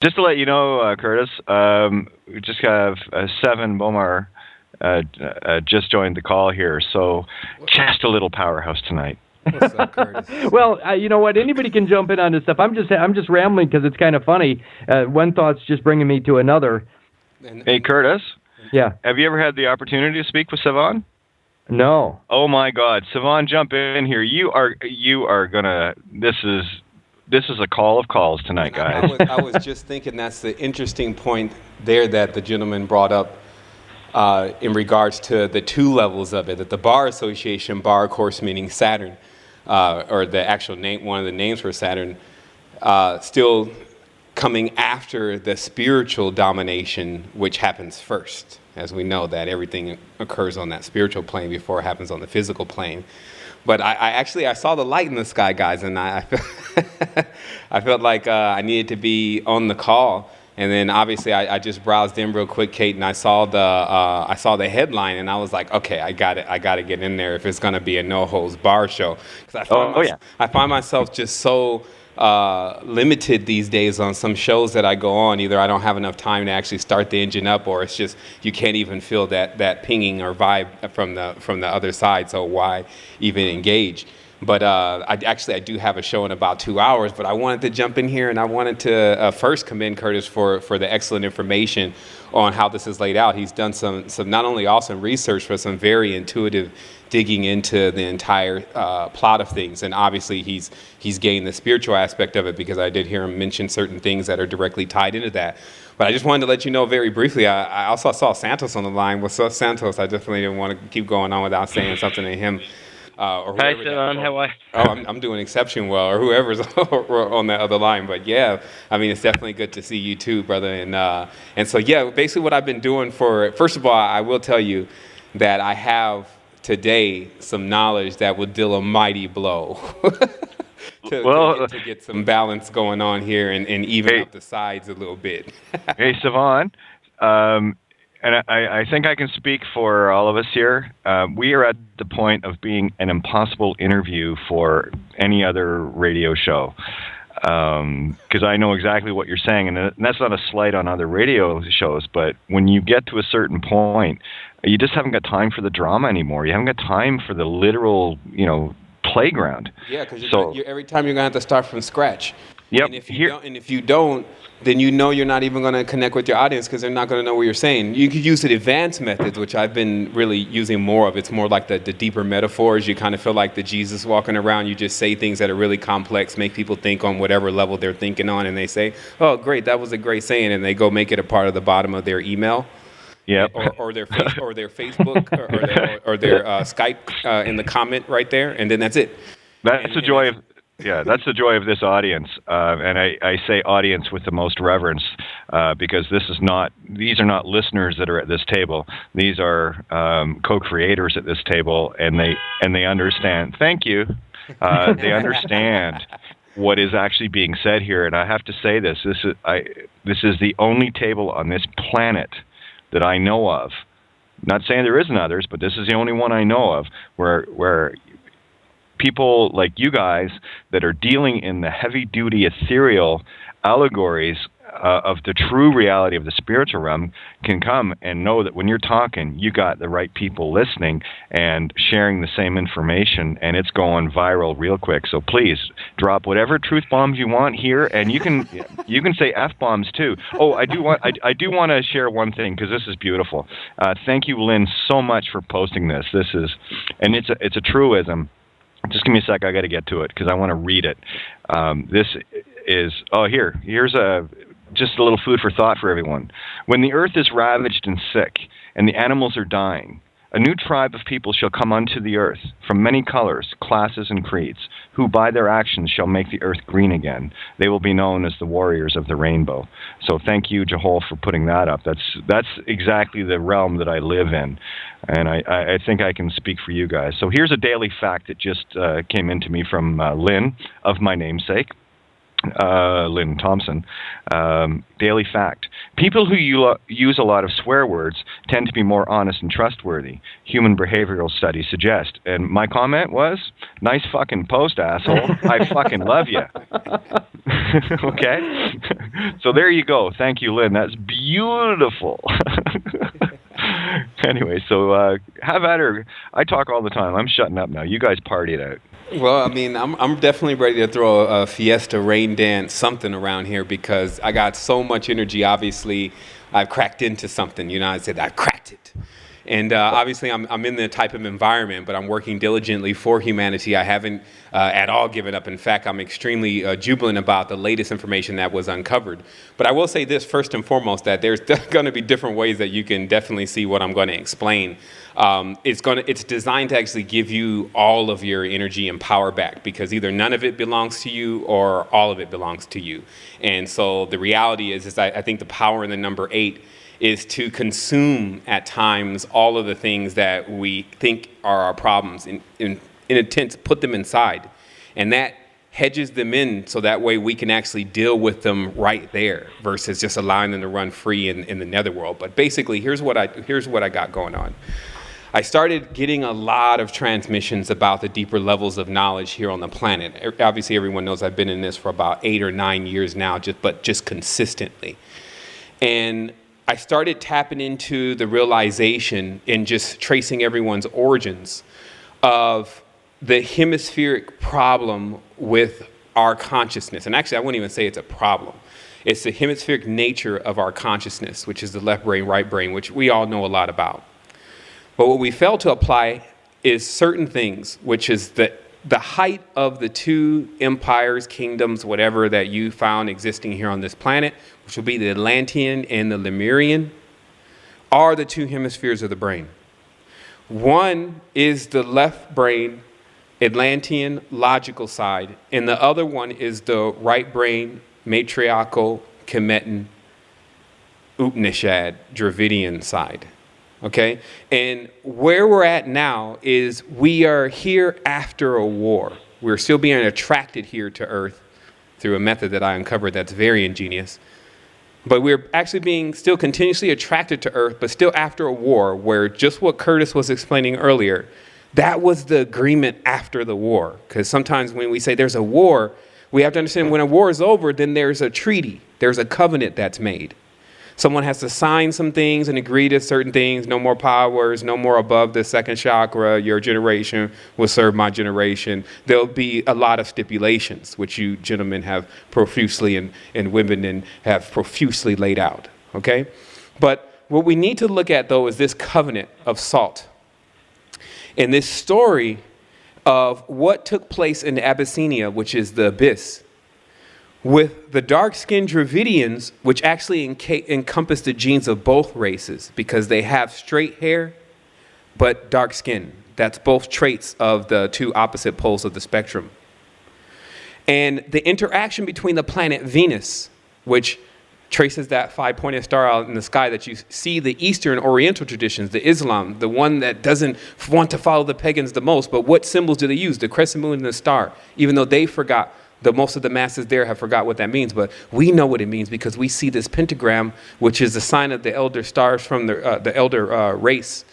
Just to let you know, Curtis, we just have Sevan Bomar just joined the call here, so just a little powerhouse tonight. What's up, Curtis? Well, you know what? Anybody can jump in on this stuff. I'm just rambling because it's kind of funny. One thought's just bringing me to another. Hey, Curtis. Yeah. Have you ever had the opportunity to speak with Sevan? No. Oh my God, Sevan, jump in here. You are gonna. This is a call of calls tonight, guys. I was just thinking that's the interesting point there that the gentleman brought up in regards to the two levels of it. That the Bar Association, bar, of course, meaning Saturn, or the actual name, one of the names for Saturn, still coming after the spiritual domination, which happens first. As we know that everything occurs on that spiritual plane before it happens on the physical plane. But I saw the light in the sky, guys, and I felt like I needed to be on the call. And then obviously I just browsed in real quick, Kate, and I saw the headline, and I was like, okay, I got to get in there if it's going to be a no holds bar show. Because I find myself just so limited these days on some shows that I go on. Either I don't have enough time to actually start the engine up, or it's just you can't even feel that pinging or vibe from the other side. So why even engage? But I do have a show in about 2 hours. But I wanted to jump in here, and I wanted to first commend Curtis for the excellent information on how this is laid out. He's done some not only awesome research, but some very intuitive digging into the entire plot of things. And obviously he's gained the spiritual aspect of it, because I did hear him mention certain things that are directly tied into that. But I just wanted to let you know very briefly, I also saw Santos on the line. What's up, Santos? I definitely didn't want to keep going on without saying something to him. Hi, Sevan. How are you? Oh, I'm doing exceptionally well, or whoever's on that other line. But yeah, I mean, it's definitely good to see you too, brother. And so, yeah, basically what I've been doing first of all, I will tell you that I have today some knowledge that will deal a mighty blow to get some balance going on here and even up the sides a little bit. Hey, Sevan. And I think I can speak for all of us here. We are at the point of being an impossible interview for any other radio show. Because I know exactly what you're saying, and that's not a slight on other radio shows, but when you get to a certain point, you just haven't got time for the drama anymore. You haven't got time for the literal, playground. Yeah, because every time you're going to have to start from scratch. Yep. And if you don't, then you're not even going to connect with your audience, because they're not going to know what you're saying. You could use the advanced methods, which I've been really using more of. It's more like the deeper metaphors. You kind of feel like the Jesus walking around. You just say things that are really complex, make people think on whatever level they're thinking on, and they say, oh, great, that was a great saying, and they go make it a part of the bottom of their email. Yep. Or their Facebook or their Skype in the comment right there, and then that's it. That's the joy of... Yeah, that's the joy of this audience, and I say audience with the most reverence, because these are not listeners that are at this table. These are co-creators at this table, and they understand. Thank you. They understand what is actually being said here, and I have to say this. This is the only table on this planet that I know of. Not saying there isn't others, but this is the only one I know of where people like you guys that are dealing in the heavy-duty ethereal allegories of the true reality of the spiritual realm can come and know that when you're talking, you got the right people listening and sharing the same information, and it's going viral real quick. So please drop whatever truth bombs you want here, and you can say F bombs too. Oh, I do want to share one thing, because this is beautiful. Thank you, Lynn, so much for posting this. It's a truism. Just give me a sec. I got to get to it because I want to read it. This is here's just a little food for thought for everyone. When the earth is ravaged and sick, and the animals are dying, a new tribe of people shall come unto the earth, from many colors, classes, and creeds, who by their actions shall make the earth green again. They will be known as the warriors of the rainbow. So thank you, Jehol, for putting that up. That's exactly the realm that I live in, and I think I can speak for you guys. So here's a daily fact that just came into me from Lynn, of my namesake. Lynn Thompson. Daily fact. People who use a lot of swear words tend to be more honest and trustworthy. Human behavioral studies suggest. And my comment was, nice fucking post, asshole. I fucking love you. Okay? So there you go. Thank you, Lynn. That's beautiful. Anyway, so have at her. I talk all the time. I'm shutting up now. You guys party it out. Well, I mean, I'm definitely ready to throw a fiesta, rain dance, something around here because I got so much energy. Obviously, I've cracked into something. You know, I said I cracked it. And obviously, I'm in the type of environment, but I'm working diligently for humanity. I haven't at all given up. In fact, I'm extremely jubilant about the latest information that was uncovered. But I will say this first and foremost, that there's going to be different ways that you can definitely see what I'm going to explain. It's designed to actually give you all of your energy and power back because either none of it belongs to you or all of it belongs to you. And so the reality is I think the power in the number 8 is to consume at times all of the things that we think are our problems in a sense, put them inside. And that hedges them in so that way we can actually deal with them right there versus just allowing them to run free in the netherworld. But basically, here's what I got going on. I started getting a lot of transmissions about the deeper levels of knowledge here on the planet. Obviously, everyone knows I've been in this for about 8 or 9 years now, just consistently. And I started tapping into the realization and just tracing everyone's origins of the hemispheric problem with our consciousness. And actually, I wouldn't even say it's a problem. It's the hemispheric nature of our consciousness, which is the left brain, right brain, which we all know a lot about. But what we fail to apply is certain things, which is the height of the 2 empires, kingdoms, whatever that you found existing here on this planet, which will be the Atlantean and the Lemurian, are the 2 hemispheres of the brain. One is the left brain, Atlantean, logical side, and the other one is the right brain, matriarchal, Kemetan, Upanishad, Dravidian side. Okay? And where we're at now is we are here after a war. We're still being attracted here to Earth through a method that I uncovered that's very ingenious. But we're actually being still continuously attracted to Earth, but still after a war where just what Curtis was explaining earlier, that was the agreement after the war. Because sometimes when we say there's a war, we have to understand when a war is over, then there's a treaty. There's a covenant that's made. Someone has to sign some things and agree to certain things. No more powers, no more above the second chakra. Your generation will serve my generation. There'll be a lot of stipulations, which you gentlemen have profusely and women have profusely laid out. Okay? But what we need to look at, though, is this covenant of salt. And this story of what took place in Abyssinia, which is the abyss, with the dark-skinned Dravidians, which actually encompass the genes of both races because they have straight hair but dark skin. That's both traits of the 2 opposite poles of the spectrum. And the interaction between the planet Venus, which traces that 5-pointed star out in the sky that you see, the Eastern Oriental traditions, the Islam, the one that doesn't want to follow the pagans the most, but what symbols do they use? The crescent moon and the star, even though they forgot. Most of the masses there have forgot what that means, but we know what it means because we see this pentagram, which is the sign of the elder stars from the elder race.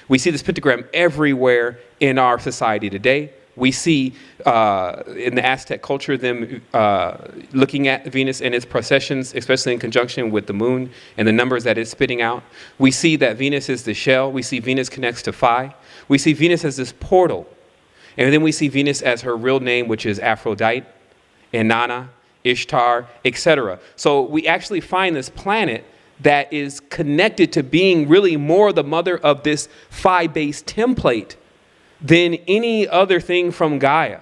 We see this pentagram everywhere in our society today. We see in the Aztec culture them looking at Venus and its processions, especially in conjunction with the moon and the numbers that it's spitting out. We see that Venus is the shell. We see Venus connects to Phi. We see Venus as this portal. And then we see Venus as her real name, which is Aphrodite, Inanna, Ishtar, etc. So we actually find this planet that is connected to being really more the mother of this Phi-based template than any other thing from Gaia.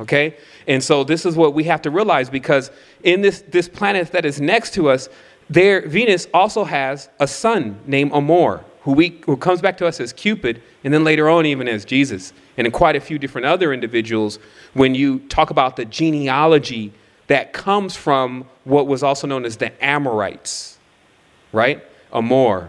Okay? And so this is what we have to realize, because in this planet that is next to us, Venus also has a son named Amor, who comes back to us as Cupid, and then later on even as Jesus, and in quite a few different other individuals when you talk about the genealogy that comes from what was also known as the Amorites, right? Amor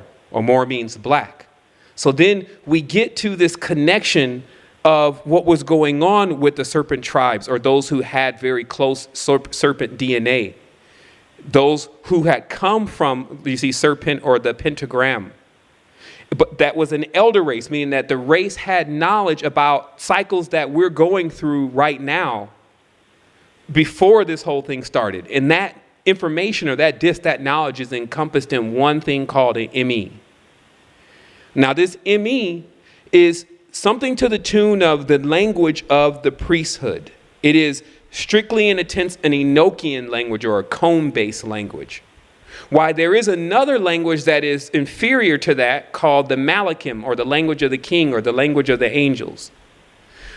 means black. So then we get to this connection of what was going on with the serpent tribes, or those who had very close serpent DNA. Those who had come from, you see, serpent or the pentagram. But that was an elder race, meaning that the race had knowledge about cycles that we're going through right now before this whole thing started. And that information, or that knowledge, is encompassed in one thing called an ME. Now, this ME is something to the tune of the language of the priesthood. It is strictly in a sense an Enochian language, or a cone-based language. Why there is another language that is inferior to that called the Malachim, or the language of the king, or the language of the angels.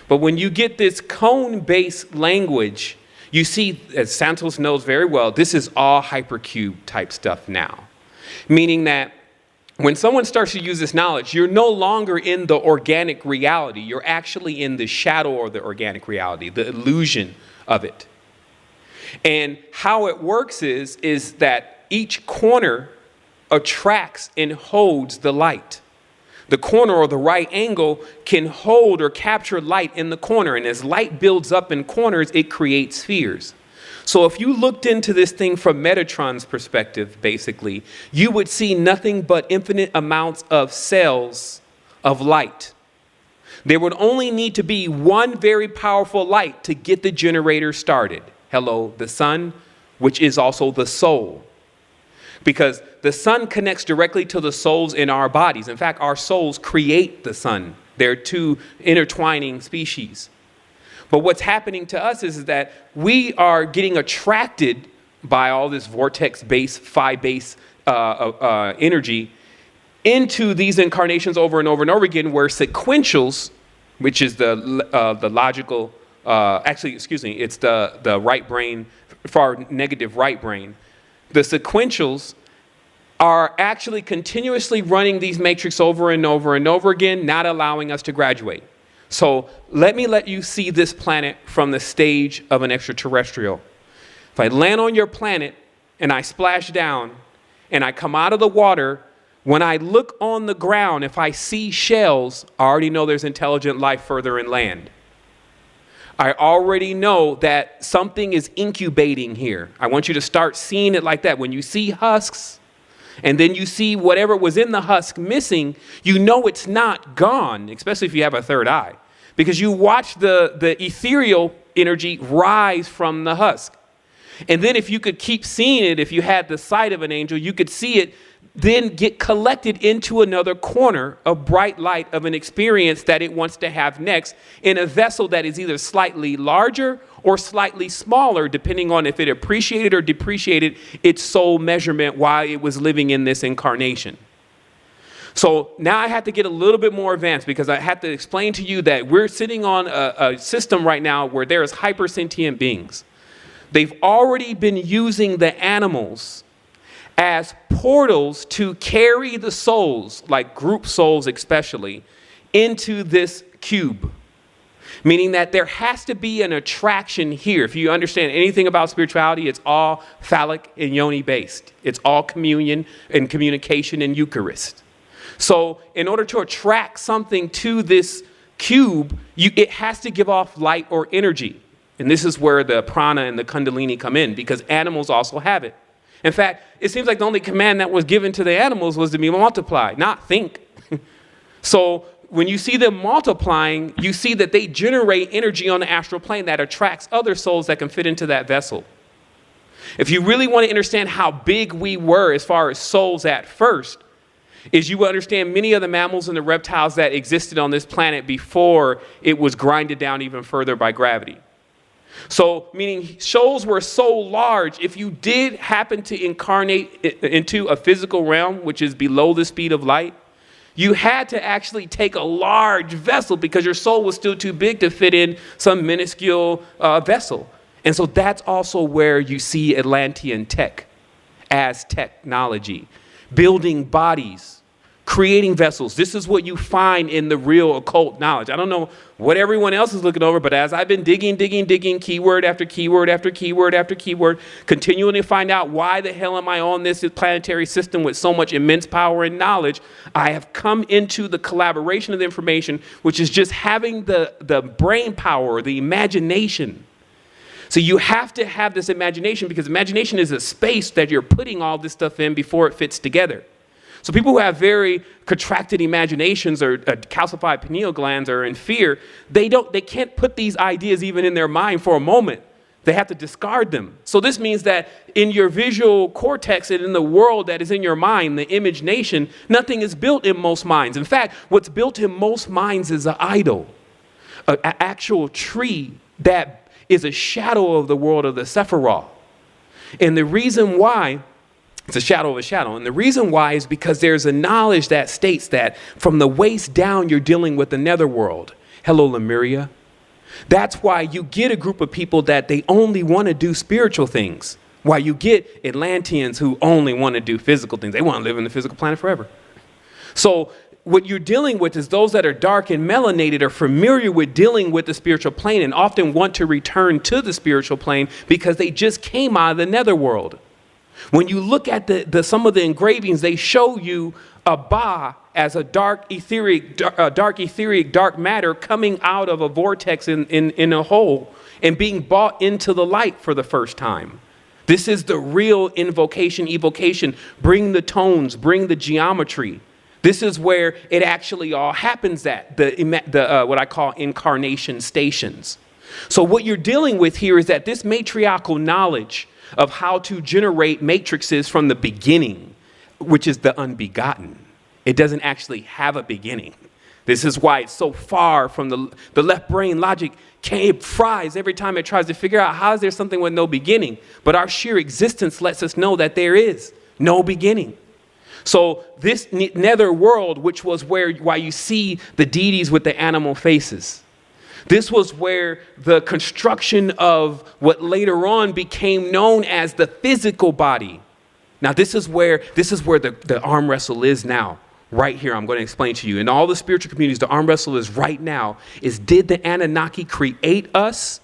But when you get this cone-based language, you see, as Santos knows very well, this is all hypercube type stuff now. Meaning that when someone starts to use this knowledge, you're no longer in the organic reality. You're actually in the shadow of the organic reality, the illusion of it. And how it works is that each corner attracts and holds the light. The corner, or the right angle, can hold or capture light in the corner. And as light builds up in corners, it creates spheres. So if you looked into this thing from Metatron's perspective, basically, you would see nothing but infinite amounts of cells of light. There would only need to be one very powerful light to get the generator started. Hello, the sun, which is also the soul. Because the sun connects directly to the souls in our bodies. In fact, our souls create the sun. They're two intertwining species. But what's happening to us is that we are getting attracted by all this vortex-based, phi-based energy into these incarnations over and over and over again, where sequentials, which is the logical, it's the right brain, far negative right brain. The sequentials are actually continuously running these matrices over and over and over again, not allowing us to graduate. So let you see this planet from the stage of an extraterrestrial. If I land on your planet and I splash down and I come out of the water, when I look on the ground, if I see shells, I already know there's intelligent life further inland. I already know that something is incubating here. I want you to start seeing it like that. When you see husks, and then you see whatever was in the husk missing, you know it's not gone, especially if you have a third eye, because you watch the ethereal energy rise from the husk. And then if you could keep seeing it, if you had the sight of an angel, you could see it then get collected into another corner of bright light of an experience that it wants to have next in a vessel that is either slightly larger or slightly smaller, depending on if it appreciated or depreciated its soul measurement while it was living in this incarnation. So now I have to get a little bit more advanced, because I have to explain to you that we're sitting on a system right now where there is hypersentient beings. They've already been using the animals as portals to carry the souls, like group souls especially, into this cube. Meaning that there has to be an attraction here. If you understand anything about spirituality, it's all phallic and yoni based. It's all communion and communication and Eucharist. So in order to attract something to this cube, it has to give off light or energy. And this is where the prana and the kundalini come in, because animals also have it. In fact, it seems like the only command that was given to the animals was to be multiply, not think. So when you see them multiplying, you see that they generate energy on the astral plane that attracts other souls that can fit into that vessel. If you really want to understand how big we were as far as souls at first, is you will understand many of the mammals and the reptiles that existed on this planet before it was grinded down even further by gravity. So, meaning souls were so large, if you did happen to incarnate into a physical realm, which is below the speed of light, you had to actually take a large vessel, because your soul was still too big to fit in some minuscule vessel. And so that's also where you see Atlantean tech as technology, building bodies creating vessels. This is what you find in the real occult knowledge. I don't know what everyone else is looking over, but as I've been digging, keyword after keyword after keyword after keyword, continuing to find out why the hell am I on this planetary system with so much immense power and knowledge, I have come into the collaboration of the information, which is just having the brain power, the imagination. So you have to have this imagination, because imagination is a space that you're putting all this stuff in before it fits together. So people who have very contracted imaginations or calcified pineal glands or in fear, they can't put these ideas even in their mind for a moment. They have to discard them. So this means that in your visual cortex and in the world that is in your mind, the image nation, nothing is built in most minds. In fact, what's built in most minds is an idol, an actual tree that is a shadow of the world of the Sephiroth. And the reason why it's a shadow of a shadow. And the reason why is because there's a knowledge that states that from the waist down, you're dealing with the netherworld. Hello, Lemuria. That's why you get a group of people that they only want to do spiritual things. Why you get Atlanteans who only want to do physical things. They want to live in the physical planet forever. So what you're dealing with is those that are dark and melanated are familiar with dealing with the spiritual plane and often want to return to the spiritual plane because they just came out of the netherworld. When you look at some of the engravings, they show you a Ba as a dark matter coming out of a vortex in a hole and being brought into the light for the first time. This is the real invocation, evocation. Bring the tones, bring the geometry. This is where it actually all happens at, what I call incarnation stations. So what you're dealing with here is that this matriarchal knowledge of how to generate matrices from the beginning, which is the unbegotten. It doesn't actually have a beginning. This is why it's so far from the left brain logic. It fries every time it tries to figure out how is there something with no beginning. But our sheer existence lets us know that there is no beginning. So this nether world, which was why you see the deities with the animal faces. This was where the construction of what later on became known as the physical body. Now, this is where the arm wrestle is now. Right here, I'm going to explain to you. In all the spiritual communities, the arm wrestle is right now is, did the Anunnaki create us?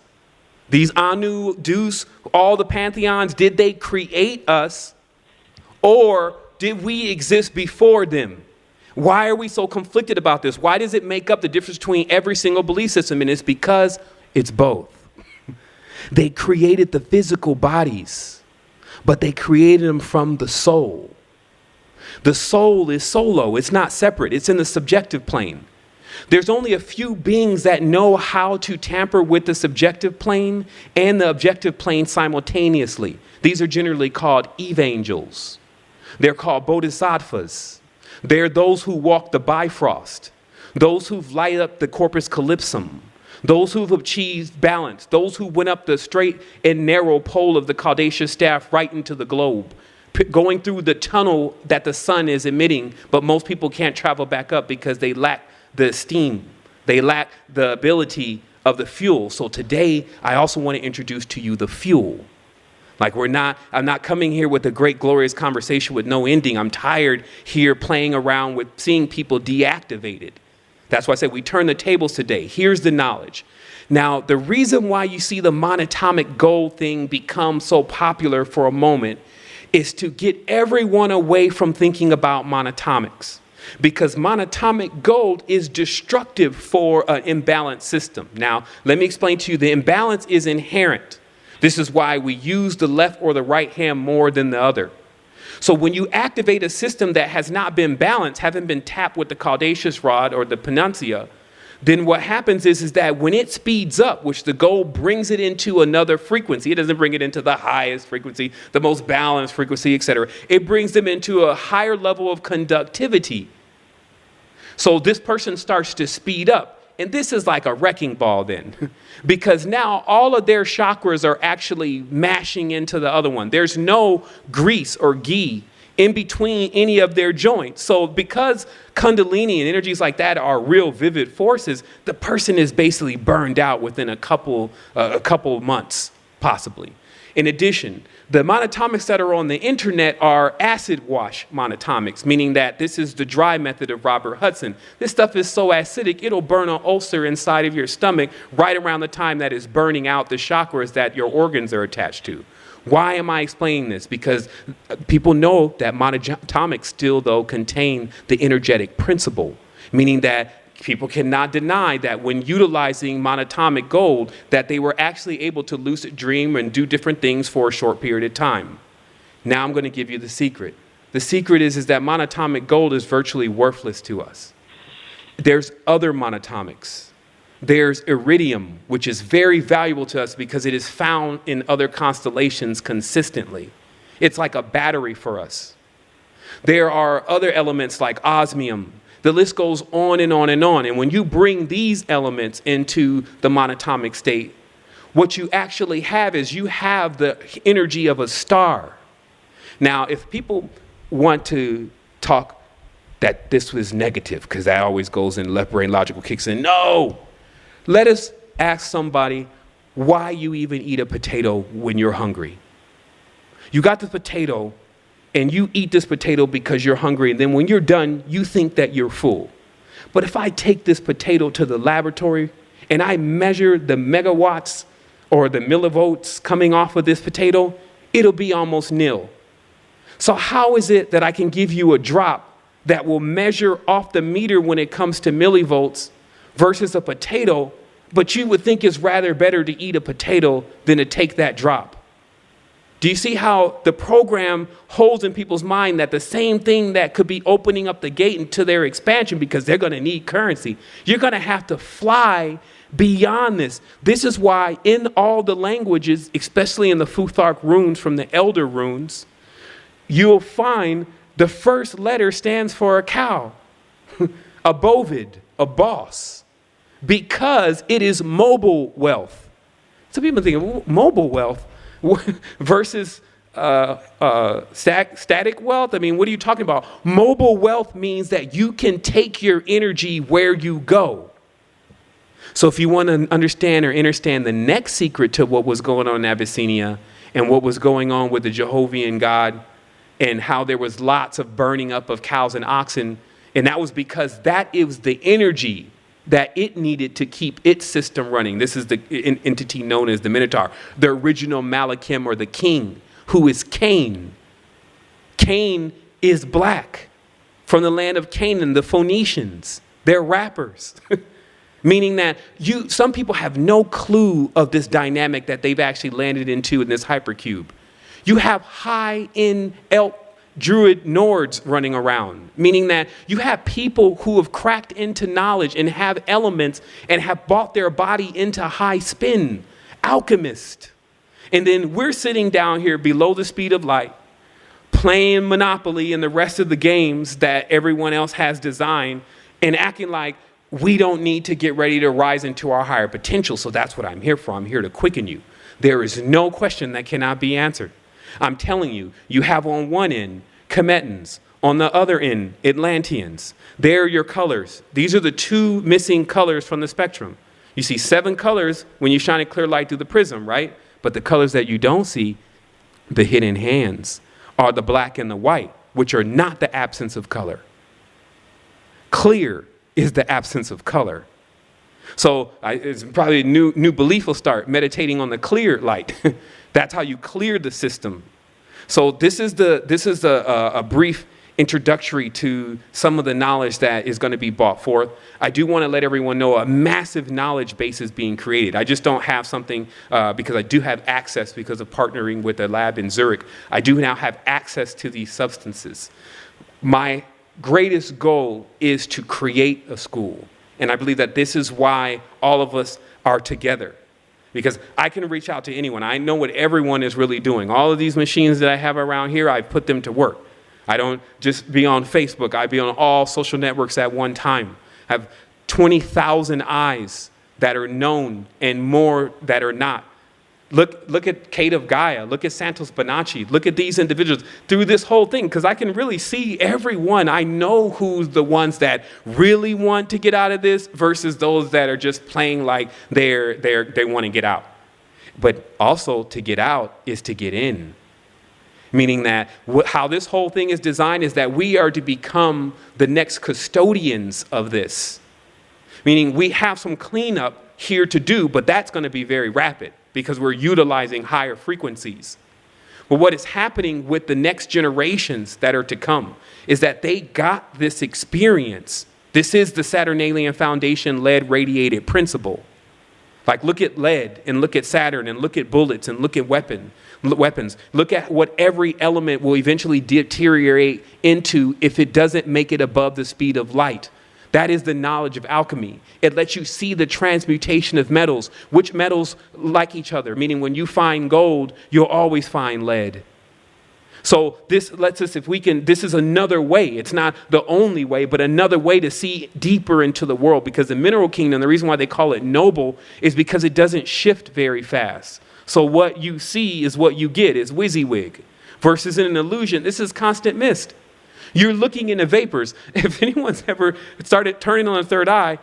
These Anu, Deus, all the pantheons, did they create us? Or did we exist before them? Why are we so conflicted about this? Why does it make up the difference between every single belief system? And it's because it's both. They created the physical bodies, but they created them from the soul. The soul is solo. It's not separate. It's in the subjective plane. There's only a few beings that know how to tamper with the subjective plane and the objective plane simultaneously. These are generally called evangels. They're called bodhisattvas. They're those who walk the Bifrost, those who've lighted up the corpus callipsum, those who've achieved balance, those who went up the straight and narrow pole of the Caudatius staff right into the globe, going through the tunnel that the sun is emitting, but most people can't travel back up because they lack the steam. They lack the ability of the fuel. So today, I also want to introduce to you the fuel. Like I'm not coming here with a great, glorious conversation with no ending. I'm tired here playing around with seeing people deactivated. That's why I said we turn the tables today. Here's the knowledge. Now, the reason why you see the monatomic gold thing become so popular for a moment is to get everyone away from thinking about monatomics. Because monatomic gold is destructive for an imbalanced system. Now, let me explain to you, the imbalance is inherent. This is why we use the left or the right hand more than the other. So when you activate a system that has not been balanced, haven't been tapped with the Caudatius rod or the Panuncia, then what happens is that when it speeds up, which the gold brings it into another frequency, it doesn't bring it into the highest frequency, the most balanced frequency, etc. It brings them into a higher level of conductivity. So this person starts to speed up. And this is like a wrecking ball then, because now all of their chakras are actually mashing into the other one. There's no grease or ghee in between any of their joints. So because Kundalini and energies like that are real vivid forces, the person is basically burned out within a couple months, possibly. In addition, The monatomics that are on the internet are acid wash monatomics, meaning that this is the dry method of Robert Hudson. This stuff is so acidic, it'll burn an ulcer inside of your stomach right around the time that it's burning out the chakras that your organs are attached to. Why am I explaining this? Because people know that monatomics still, though, contain the energetic principle, meaning that people cannot deny that when utilizing monatomic gold, that they were actually able to lucid dream and do different things for a short period of time. Now I'm going to give you the secret. The secret is that monatomic gold is virtually worthless to us. There's other monatomics. There's iridium, which is very valuable to us because it is found in other constellations consistently. It's like a battery for us. There are other elements like osmium. The list goes on and on and on. And when you bring these elements into the monatomic state, what you actually have is you have the energy of a star. Now, if people want to talk that this was negative, because that always goes in left brain logical kicks in, no! Let us ask somebody why you even eat a potato when you're hungry. You got the potato, and you eat this potato because you're hungry, and then when you're done, you think that you're full. But if I take this potato to the laboratory and I measure the megawatts or the millivolts coming off of this potato, it'll be almost nil. So how is it that I can give you a drop that will measure off the meter when it comes to millivolts versus a potato, but you would think it's rather better to eat a potato than to take that drop? Do you see how the program holds in people's mind that the same thing that could be opening up the gate into their expansion because they're going to need currency, you're going to have to fly beyond this. This is why in all the languages, especially in the Futhark runes from the Elder runes, you'll find the first letter stands for a cow, a bovid, a boss, because it is mobile wealth. So people think, well, mobile wealth versus static wealth? I mean, what are you talking about? Mobile wealth means that you can take your energy where you go. So if you want to understand or understand the next secret to what was going on in Abyssinia and what was going on with the Jehovian God and how there was lots of burning up of cows and oxen, and that was because that is the energy that it needed to keep its system running. This is the entity known as the Minotaur, the original Malachim, or the king, who is Cain. Cain is black, from the land of Canaan, the Phoenicians. They're rappers. Meaning that some people have no clue of this dynamic that they've actually landed into in this hypercube. You have high-end elk Druid Nords running around, meaning that you have people who have cracked into knowledge and have elements and have bought their body into high spin, alchemist. And then we're sitting down here below the speed of light, playing Monopoly and the rest of the games that everyone else has designed and acting like we don't need to get ready to rise into our higher potential. So that's what I'm here for. I'm here to quicken you. There is no question that cannot be answered. I'm telling you, you have on one end Cometans, on the other end Atlanteans. They're your colors. These are the two missing colors from the spectrum. You see 7 colors when you shine a clear light through the prism, right? But the colors that you don't see, the hidden hands, are the black and the white, which are not the absence of color. Clear is the absence of color. So it's probably a new belief will start, meditating on the clear light. That's how you clear the system. So this is a brief introductory to some of the knowledge that is going to be brought forth. I do want to let everyone know a massive knowledge base is being created. I just don't have something because I do have access because of partnering with a lab in Zurich. I do now have access to these substances. My greatest goal is to create a school. And I believe that this is why all of us are together. Because I can reach out to anyone. I know what everyone is really doing. All of these machines that I have around here, I put them to work. I don't just be on Facebook. I be on all social networks at one time. I have 20,000 eyes that are known and more that are not. Look at Kate of Gaia. Look at Santos Bonacci. Look at these individuals through this whole thing, because I can really see everyone. I know who's the ones that really want to get out of this versus those that are just playing like they want to get out. But also to get out is to get in. Meaning that how this whole thing is designed is that we are to become the next custodians of this. Meaning we have some cleanup here to do, but that's going to be very rapid because we're utilizing higher frequencies. But what is happening with the next generations that are to come is that they got this experience. This is the Saturnalian Foundation lead radiated principle. Like look at lead and look at Saturn and look at bullets and look at weapons. Look at what every element will eventually deteriorate into if it doesn't make it above the speed of light. That is the knowledge of alchemy. It lets you see the transmutation of metals, which metals like each other, meaning when you find gold, you'll always find lead. So this lets us, this is another way. It's not the only way, but another way to see deeper into the world, because the mineral kingdom, the reason why they call it noble is because it doesn't shift very fast. So what you see is what you get, is WYSIWYG. Versus in an illusion, this is constant mist. You're looking into vapors. If anyone's ever started turning on a third eye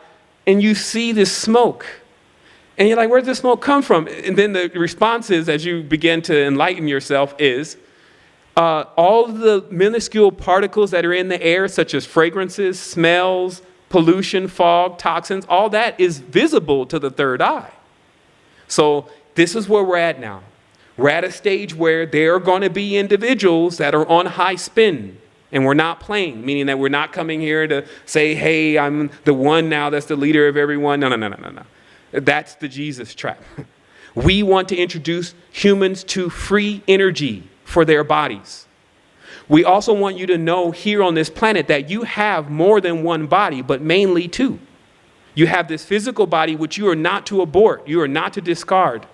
and you see this smoke and you're like, where's the smoke come from? And then the response is, as you begin to enlighten yourself, is all of the minuscule particles that are in the air, such as fragrances, smells, pollution, fog, toxins, all that is visible to the third eye. So this is where we're at now. We're at a stage where there are going to be individuals that are on high spin. And we're not playing, meaning that we're not coming here to say, hey, I'm the one now that's the leader of everyone. No. That's the Jesus trap. We want to introduce humans to free energy for their bodies. We also want you to know here on this planet that you have more than one body, but mainly two. You have this physical body, which you are not to abort. You are not to discard.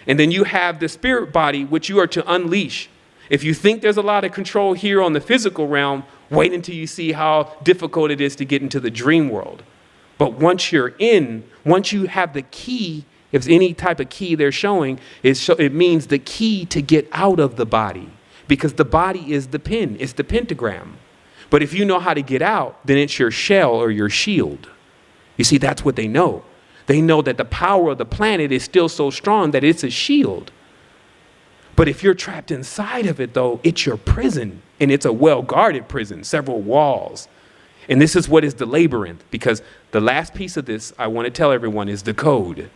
And then you have the spirit body, which you are to unleash. If you think there's a lot of control here on the physical realm, wait until you see how difficult it is to get into the dream world. But once you're in, once you have the key, if it's any type of key they're showing, it means the key to get out of the body. Because the body is the pin, it's the pentagram. But if you know how to get out, then it's your shell or your shield. You see, that's what they know. They know that the power of the planet is still so strong that it's a shield. But if you're trapped inside of it, though, it's your prison. And it's a well-guarded prison, several walls. And this is what is the labyrinth. Because the last piece of this I want to tell everyone is the code.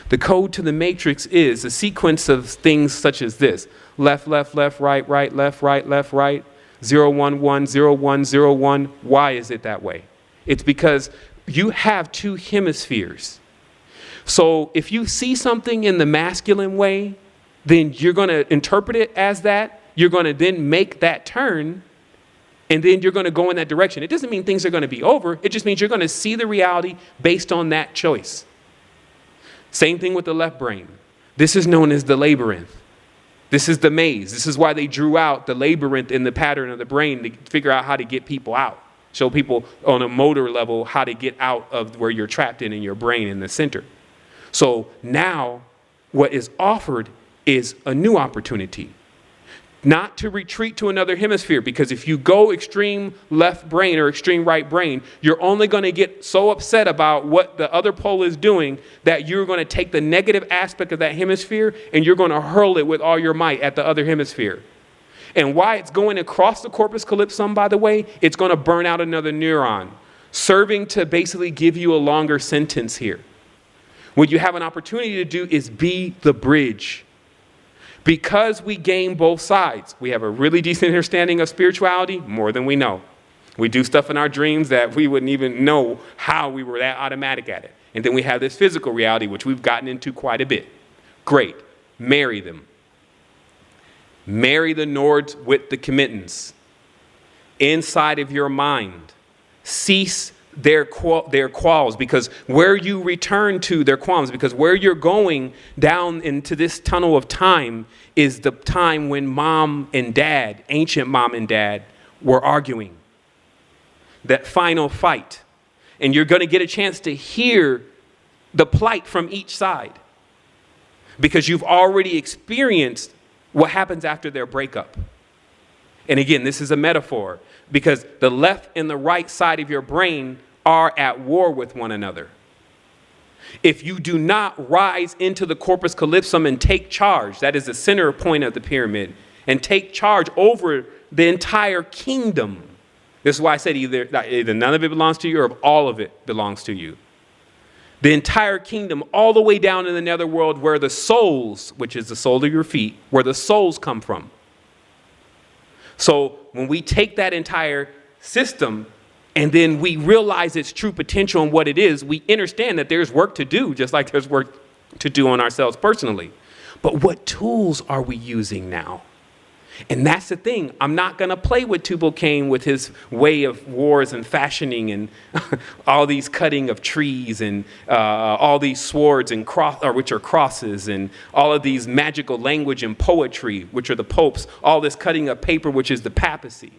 The code to the matrix is a sequence of things such as this. Left, left, left, right, right, left, right. 0, 1, 1, 0, 1, 0, 1. Why is it that way? It's because you have two hemispheres. So if you see something in the masculine way, then you're going to interpret it as that. You're going to then make that turn, and then you're going to go in that direction. It doesn't mean things are going to be over. It just means you're going to see the reality based on that choice. Same thing with the left brain. This is known as the labyrinth. This is the maze. This is why they drew out the labyrinth in the pattern of the brain to figure out how to get people out. Show people on a motor level how to get out of where you're trapped in your brain in the center. So now what is offered is a new opportunity. Not to retreat to another hemisphere, because if you go extreme left brain or extreme right brain, you're only going to get so upset about what the other pole is doing that you're going to take the negative aspect of that hemisphere and you're going to hurl it with all your might at the other hemisphere. And why it's going across the corpus callosum, by the way, it's going to burn out another neuron, serving to basically give you a longer sentence here. What you have an opportunity to do is be the bridge. Because we gain both sides, we have a really decent understanding of spirituality, more than we know. We do stuff in our dreams that we wouldn't even know how we were that automatic at it. And then we have this physical reality, which we've gotten into quite a bit. Great. Marry them. Marry the Nords with the committance. Inside of your mind, cease their qualms, because where you return to their qualms, because where you're going down into this tunnel of time is the time when mom and dad, ancient mom and dad, were arguing. That final fight. And you're going to get a chance to hear the plight from each side, because you've already experienced what happens after their breakup. And again, this is a metaphor, because the left and the right side of your brain are at war with one another. If you do not rise into the corpus callosum and take charge, that is the center point of the pyramid, and take charge over the entire kingdom. This is why I said either none of it belongs to you or all of it belongs to you. The entire kingdom, all the way down in the netherworld where the souls, which is the sole of your feet, where the souls come from. So when we take that entire system and then we realize its true potential and what it is, we understand that there's work to do, just like there's work to do on ourselves personally. But what tools are we using now? And that's the thing. I'm not going to play with Tubal-Cain with his way of wars and fashioning and all these cutting of trees and all these swords and which are crosses, and all of these magical language and poetry, which are the popes, all this cutting of paper, which is the papacy,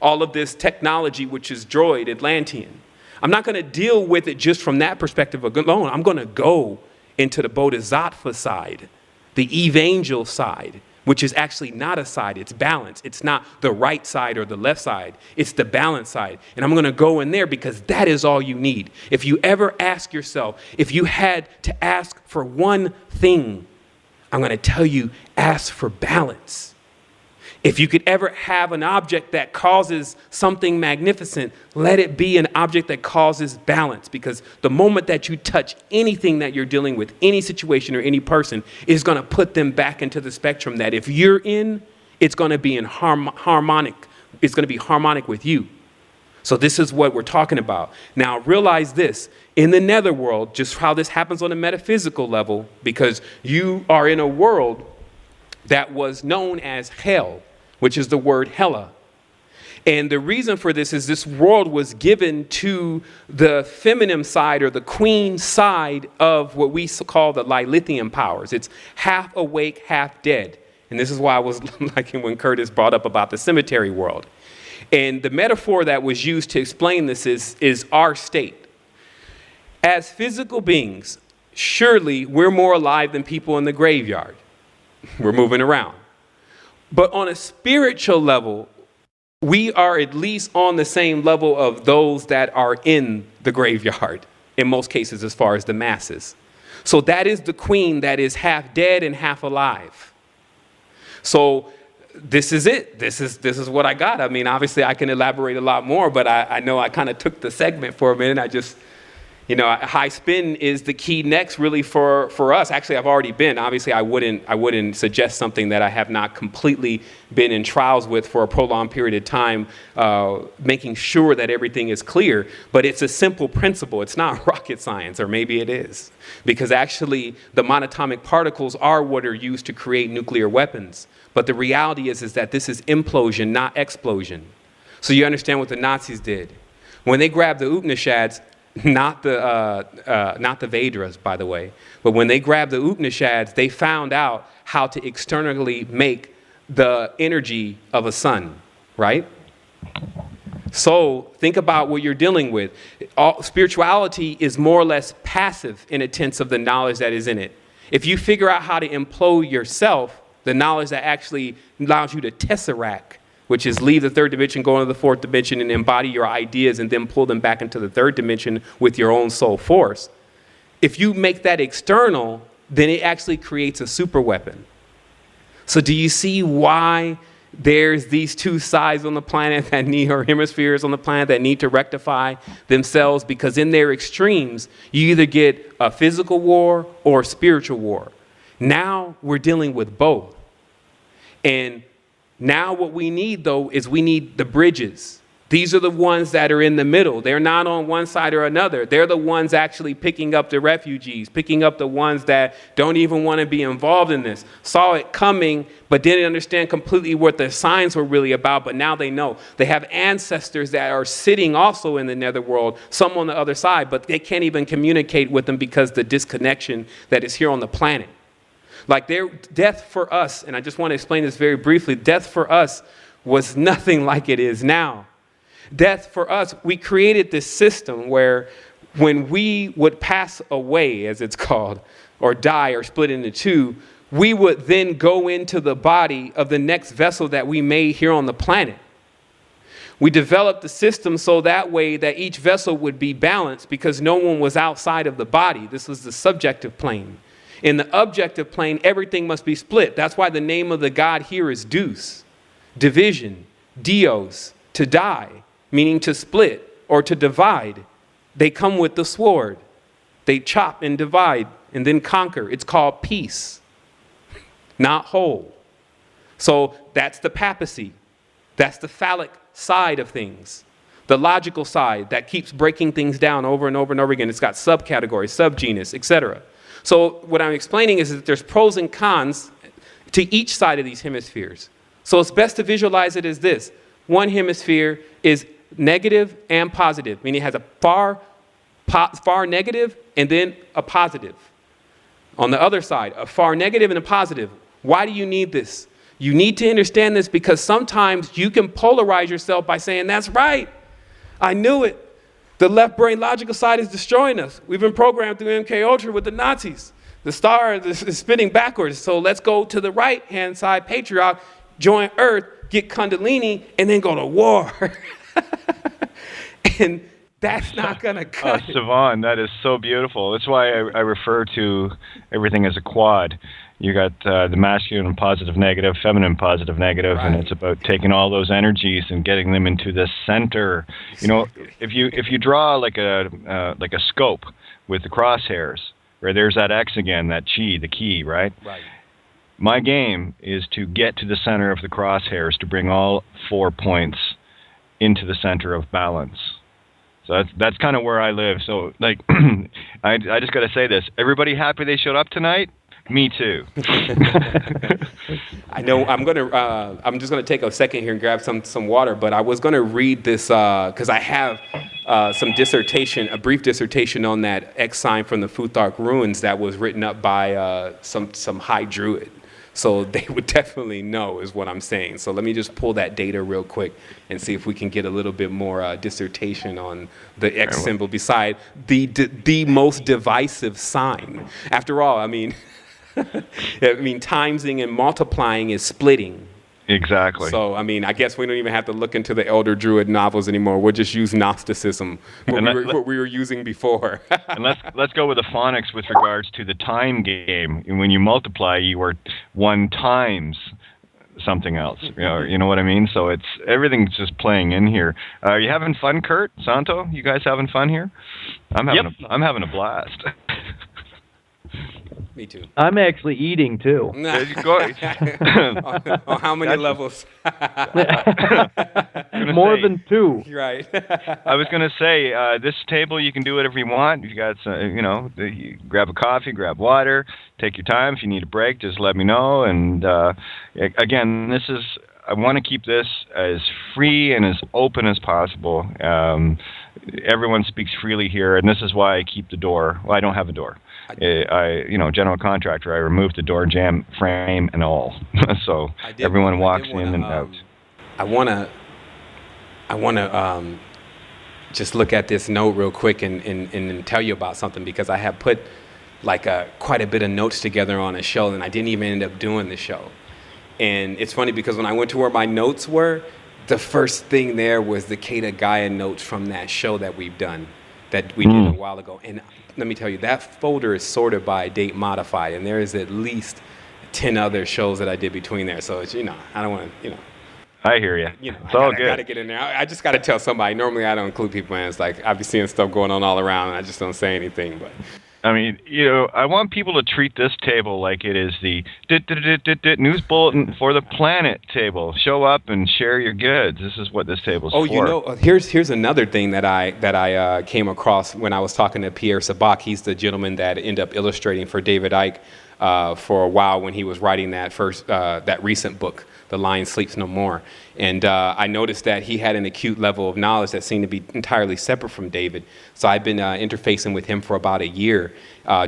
all of this technology, which is droid, Atlantean. I'm not going to deal with it just from that perspective alone. I'm going to go into the Bodhisattva side, the evangel side, which is actually not a side, it's balance. It's not the right side or the left side, it's the balance side. And I'm gonna go in there because that is all you need. If you ever ask yourself, if you had to ask for one thing, I'm gonna tell you, ask for balance. If you could ever have an object that causes something magnificent, let it be an object that causes balance, because the moment that you touch anything that you're dealing with, any situation or any person, is going to put them back into the spectrum that if you're in, it's going to be in harmonic. It's going to be harmonic with you. So this is what we're talking about. Now realize this, in the netherworld, just how this happens on a metaphysical level, because you are in a world that was known as hell, which is the word Hela. And the reason for this is this world was given to the feminine side, or the queen side, of what we call the Lilithian powers. It's half awake, half dead. And this is why I was liking when Curtis brought up about the cemetery world. And the metaphor that was used to explain this is our state. As physical beings, surely we're more alive than people in the graveyard. We're moving around. But on a spiritual level, we are at least on the same level of those that are in the graveyard, in most cases, as far as the masses. So that is the queen that is half dead and half alive. So this is it. This is what I got. I mean, obviously I can elaborate a lot more, but I know I kind of took the segment for a minute. I just, high spin is the key next really for us. Actually, I've already been. Obviously, I wouldn't suggest something that I have not completely been in trials with for a prolonged period of time, making sure that everything is clear. But it's a simple principle. It's not rocket science, or maybe it is. Because actually, the monatomic particles are what are used to create nuclear weapons. But the reality is that this is implosion, not explosion. So you understand what the Nazis did. When they grabbed the Upanishads, not the Vedras, by the way, but when they grabbed the Upanishads, they found out how to externally make the energy of a sun, right? So think about what you're dealing with. Spirituality is more or less passive in a sense of the knowledge that is in it. If you figure out how to implode yourself, the knowledge that actually allows you to tesseract, which is leave the third dimension, go into the fourth dimension, and embody your ideas and then pull them back into the third dimension with your own soul force. If you make that external, then it actually creates a super weapon. So do you see why there's these two sides on the planet that need, or hemispheres on the planet that need to rectify themselves? Because in their extremes, you either get a physical war or a spiritual war. Now we're dealing with both. And now what we need, though, is we need the bridges. These are the ones that are in the middle. They're not on one side or another. They're the ones actually picking up the refugees, picking up the ones that don't even want to be involved in this. Saw it coming, but didn't understand completely what the signs were really about, but now they know. They have ancestors that are sitting also in the netherworld, some on the other side, but they can't even communicate with them because the disconnection that is here on the planet. Like their death for us, and I just want to explain this very briefly, death for us was nothing like it is now. Death for us, we created this system where when we would pass away, as it's called, or die or split into two, we would then go into the body of the next vessel that we made here on the planet. We developed the system so that way that each vessel would be balanced because no one was outside of the body. This was the subjective plane. In the objective plane, everything must be split. That's why the name of the God here is Deus, division, Dios, to die, meaning to split or to divide. They come with the sword. They chop and divide and then conquer. It's called peace, not whole. So that's the papacy. That's the phallic side of things. The logical side that keeps breaking things down over and over and over again. It's got subcategories, subgenus, etc. So what I'm explaining is that there's pros and cons to each side of these hemispheres. So it's best to visualize it as this. One hemisphere is negative and positive, meaning it has a far negative and then a positive. On the other side, a far negative and a positive. Why do you need this? You need to understand this because sometimes you can polarize yourself by saying, that's right. I knew it. The left brain logical side is destroying us. We've been programmed through MK Ultra with the Nazis. The star is spinning backwards. So let's go to the right-hand side, patriarch, join Earth, get Kundalini, and then go to war. And that's not going to cut it. Sevan, that is so beautiful. That's why I refer to everything as a quad. You got the masculine positive negative, feminine positive negative, right. And it's about taking all those energies and getting them into the center. You know, if you draw like a scope with the crosshairs, where there's that X again, that chi, the key, right? Right. My game is to get to the center of the crosshairs to bring all 4 points into the center of balance. So that's kind of where I live. So like, I just got to say this: everybody happy they showed up tonight? Me too. I know I'm just gonna take a second here and grab some water, but I was gonna read this because I have a brief dissertation on that X sign from the Futhark ruins that was written up by some high druid. So they would definitely know is what I'm saying. So let me just pull that data real quick and see if we can get a little bit more dissertation on the X symbol beside the most divisive sign. After all, I mean, timesing and multiplying is splitting. Exactly. So, I mean, I guess we don't even have to look into the Elder Druid novels anymore. We'll just use Gnosticism, what we were using before. And let's go with the phonics with regards to the time game. And when you multiply, you are 1 times something else. You know what I mean? So everything's just playing in here. Are you having fun, Kurt? Santo? You guys having fun here? I'm having a blast. Me too. I'm actually eating too. On how many levels? More than 2. Right. I was going to say, this table, you can do whatever you want. You got, you grab a coffee, grab water, take your time. If you need a break, just let me know. And again, I want to keep this as free and as open as possible. Everyone speaks freely here, and this is why I keep the door. Well, I don't have a door. General contractor, I removed the door jamb frame and all. So everyone walks in and out. I want to just look at this note real quick and tell you about something, because I have put quite a bit of notes together on a show, and I didn't even end up doing the show. And it's funny because when I went to where my notes were, the first thing there was the Kata Gaia notes from that show that we've done, that we did a while ago. And let me tell you, that folder is sorted by date modified, and there is at least 10 other shows that I did between there. So it's, I don't want to, I hear you. It's all good. I got to get in there. I just got to tell somebody. Normally I don't include people, and it's like I've been seeing stuff going on all around, and I just don't say anything. But I mean, I want people to treat this table like it is the news bulletin for the planet table. Show up and share your goods. This is what this table's for. Here's another thing that I came across when I was talking to Pierre Sabak. He's the gentleman that ended up illustrating for David Icke for a while when he was writing that recent book, The Lion Sleeps No More. And I noticed that he had an acute level of knowledge that seemed to be entirely separate from David. So I've been interfacing with him for about a year,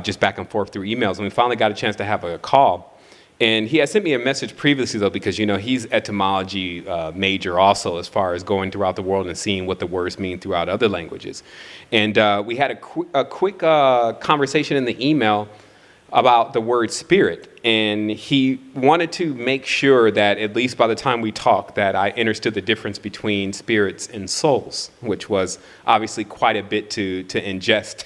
just back and forth through emails. And we finally got a chance to have a call. And he had sent me a message previously, though, because, he's etymology major also, as far as going throughout the world and seeing what the words mean throughout other languages. And we had a quick conversation in the email about the word spirit, and he wanted to make sure that at least by the time we talked that I understood the difference between spirits and souls, which was obviously quite a bit to ingest,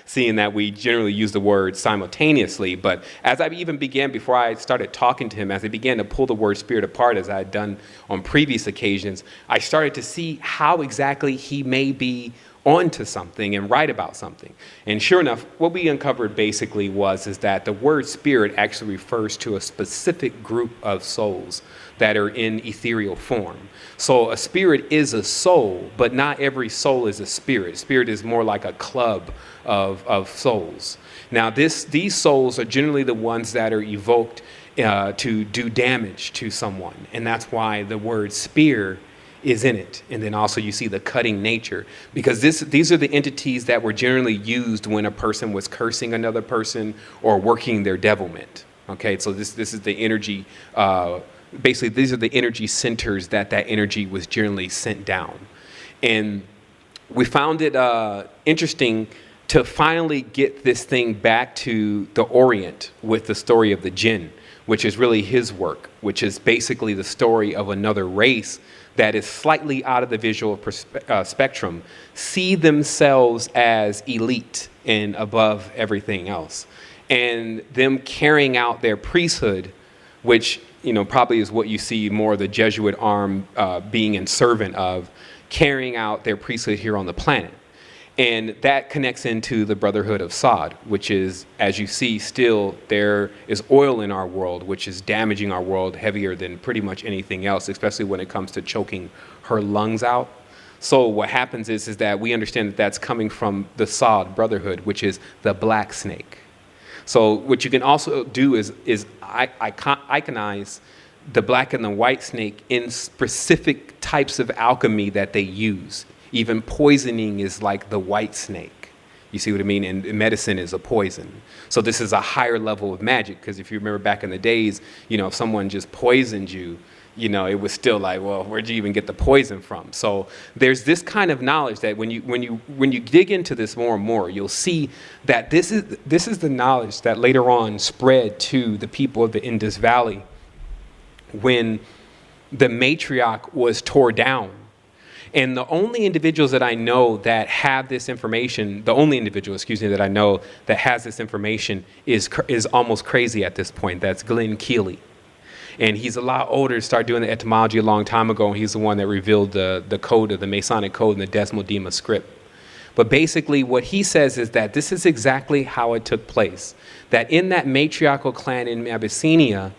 seeing that we generally use the word simultaneously. But as I even began, before I started talking to him, as I began to pull the word spirit apart, as I had done on previous occasions, I started to see how exactly he may be onto something and write about something. And sure enough, what we uncovered basically is that the word spirit actually refers to a specific group of souls that are in ethereal form. So a spirit is a soul, but not every soul is a spirit. Spirit is more like a club of souls. Now these souls are generally the ones that are evoked to do damage to someone. And that's why the word spear is in it. And then also you see the cutting nature, because these are the entities that were generally used when a person was cursing another person or working their devilment. Okay, so this is the energy, basically these are the energy centers that energy was generally sent down. And we found it interesting to finally get this thing back to the Orient with the story of the jinn, which is really his work, which is basically the story of another race that is slightly out of the visual spectrum, see themselves as elite and above everything else. And them carrying out their priesthood, which probably is what you see more of the Jesuit arm being in servant of, carrying out their priesthood here on the planet. And that connects into the Brotherhood of Sod, which is, as you see, still there is oil in our world, which is damaging our world heavier than pretty much anything else, especially when it comes to choking her lungs out. So what happens is that we understand that that's coming from the Sod Brotherhood, which is the black snake. So what you can also do is iconize the black and the white snake in specific types of alchemy that they use. Even poisoning is like the white snake. You see what I mean? And medicine is a poison. So this is a higher level of magic, because if you remember back in the days, if someone just poisoned you, it was still like, well, where'd you even get the poison from? So there's this kind of knowledge that when you dig into this more and more, you'll see that this is the knowledge that later on spread to the people of the Indus Valley when the matriarch was tore down. And the only individuals that I know that have this information, that I know that has this information is almost crazy at this point. That's Glenn Keely. And he's a lot older, started doing the etymology a long time ago, and he's the one that revealed the code of the Masonic code and the Desmodema script. But basically what he says is that this is exactly how it took place. That in that matriarchal clan in Abyssinia,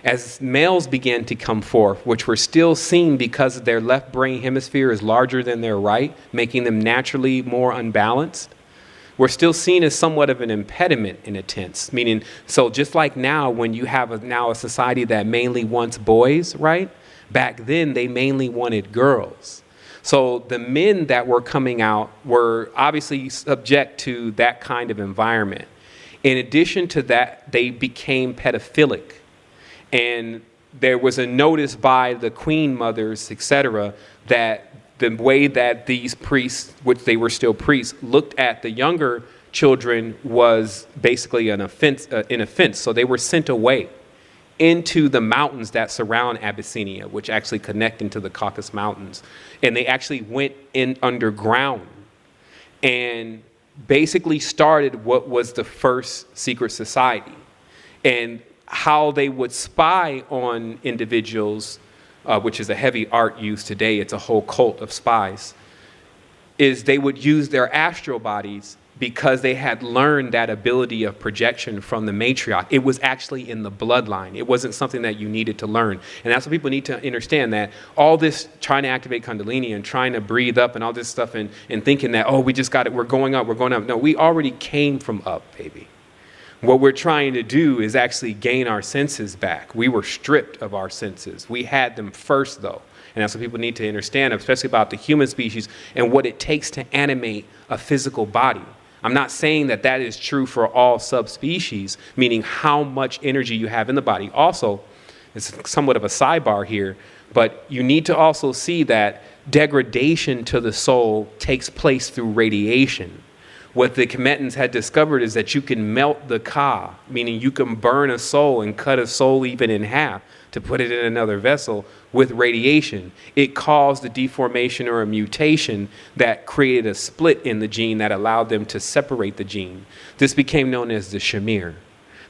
as males began to come forth, which were still seen because their left brain hemisphere is larger than their right, making them naturally more unbalanced, were still seen as somewhat of an impediment in a sense. Meaning, so just like now, when you have a society that mainly wants boys, right? Back then, they mainly wanted girls. So the men that were coming out were obviously subject to that kind of environment. In addition to that, they became pedophilic. And there was a notice by the queen mothers, etc., that the way that these priests, which they were still priests, looked at the younger children was basically an offense. So they were sent away into the mountains that surround Abyssinia, which actually connect into the Caucasus Mountains. And they actually went in underground and basically started what was the first secret society. And how they would spy on individuals, which is a heavy art used today, it's a whole cult of spies, is they would use their astral bodies because they had learned that ability of projection from the matriarch. It was actually in the bloodline. It wasn't something that you needed to learn. And that's what people need to understand, that all this trying to activate Kundalini and trying to breathe up and all this stuff and thinking that, we just got it, we're going up. No, we already came from up, baby. What we're trying to do is actually gain our senses back. We were stripped of our senses. We had them first, though. And that's what people need to understand, especially about the human species and what it takes to animate a physical body. I'm not saying that is true for all subspecies, meaning how much energy you have in the body. Also, it's somewhat of a sidebar here, but you need to also see that degradation to the soul takes place through radiation. what the Tibetans had discovered is that you can melt the ka, meaning you can burn a soul and cut a soul even in half to put it in another vessel with radiation. It caused a deformation or a mutation that created a split in the gene that allowed them to separate the gene. This became known as the shamir.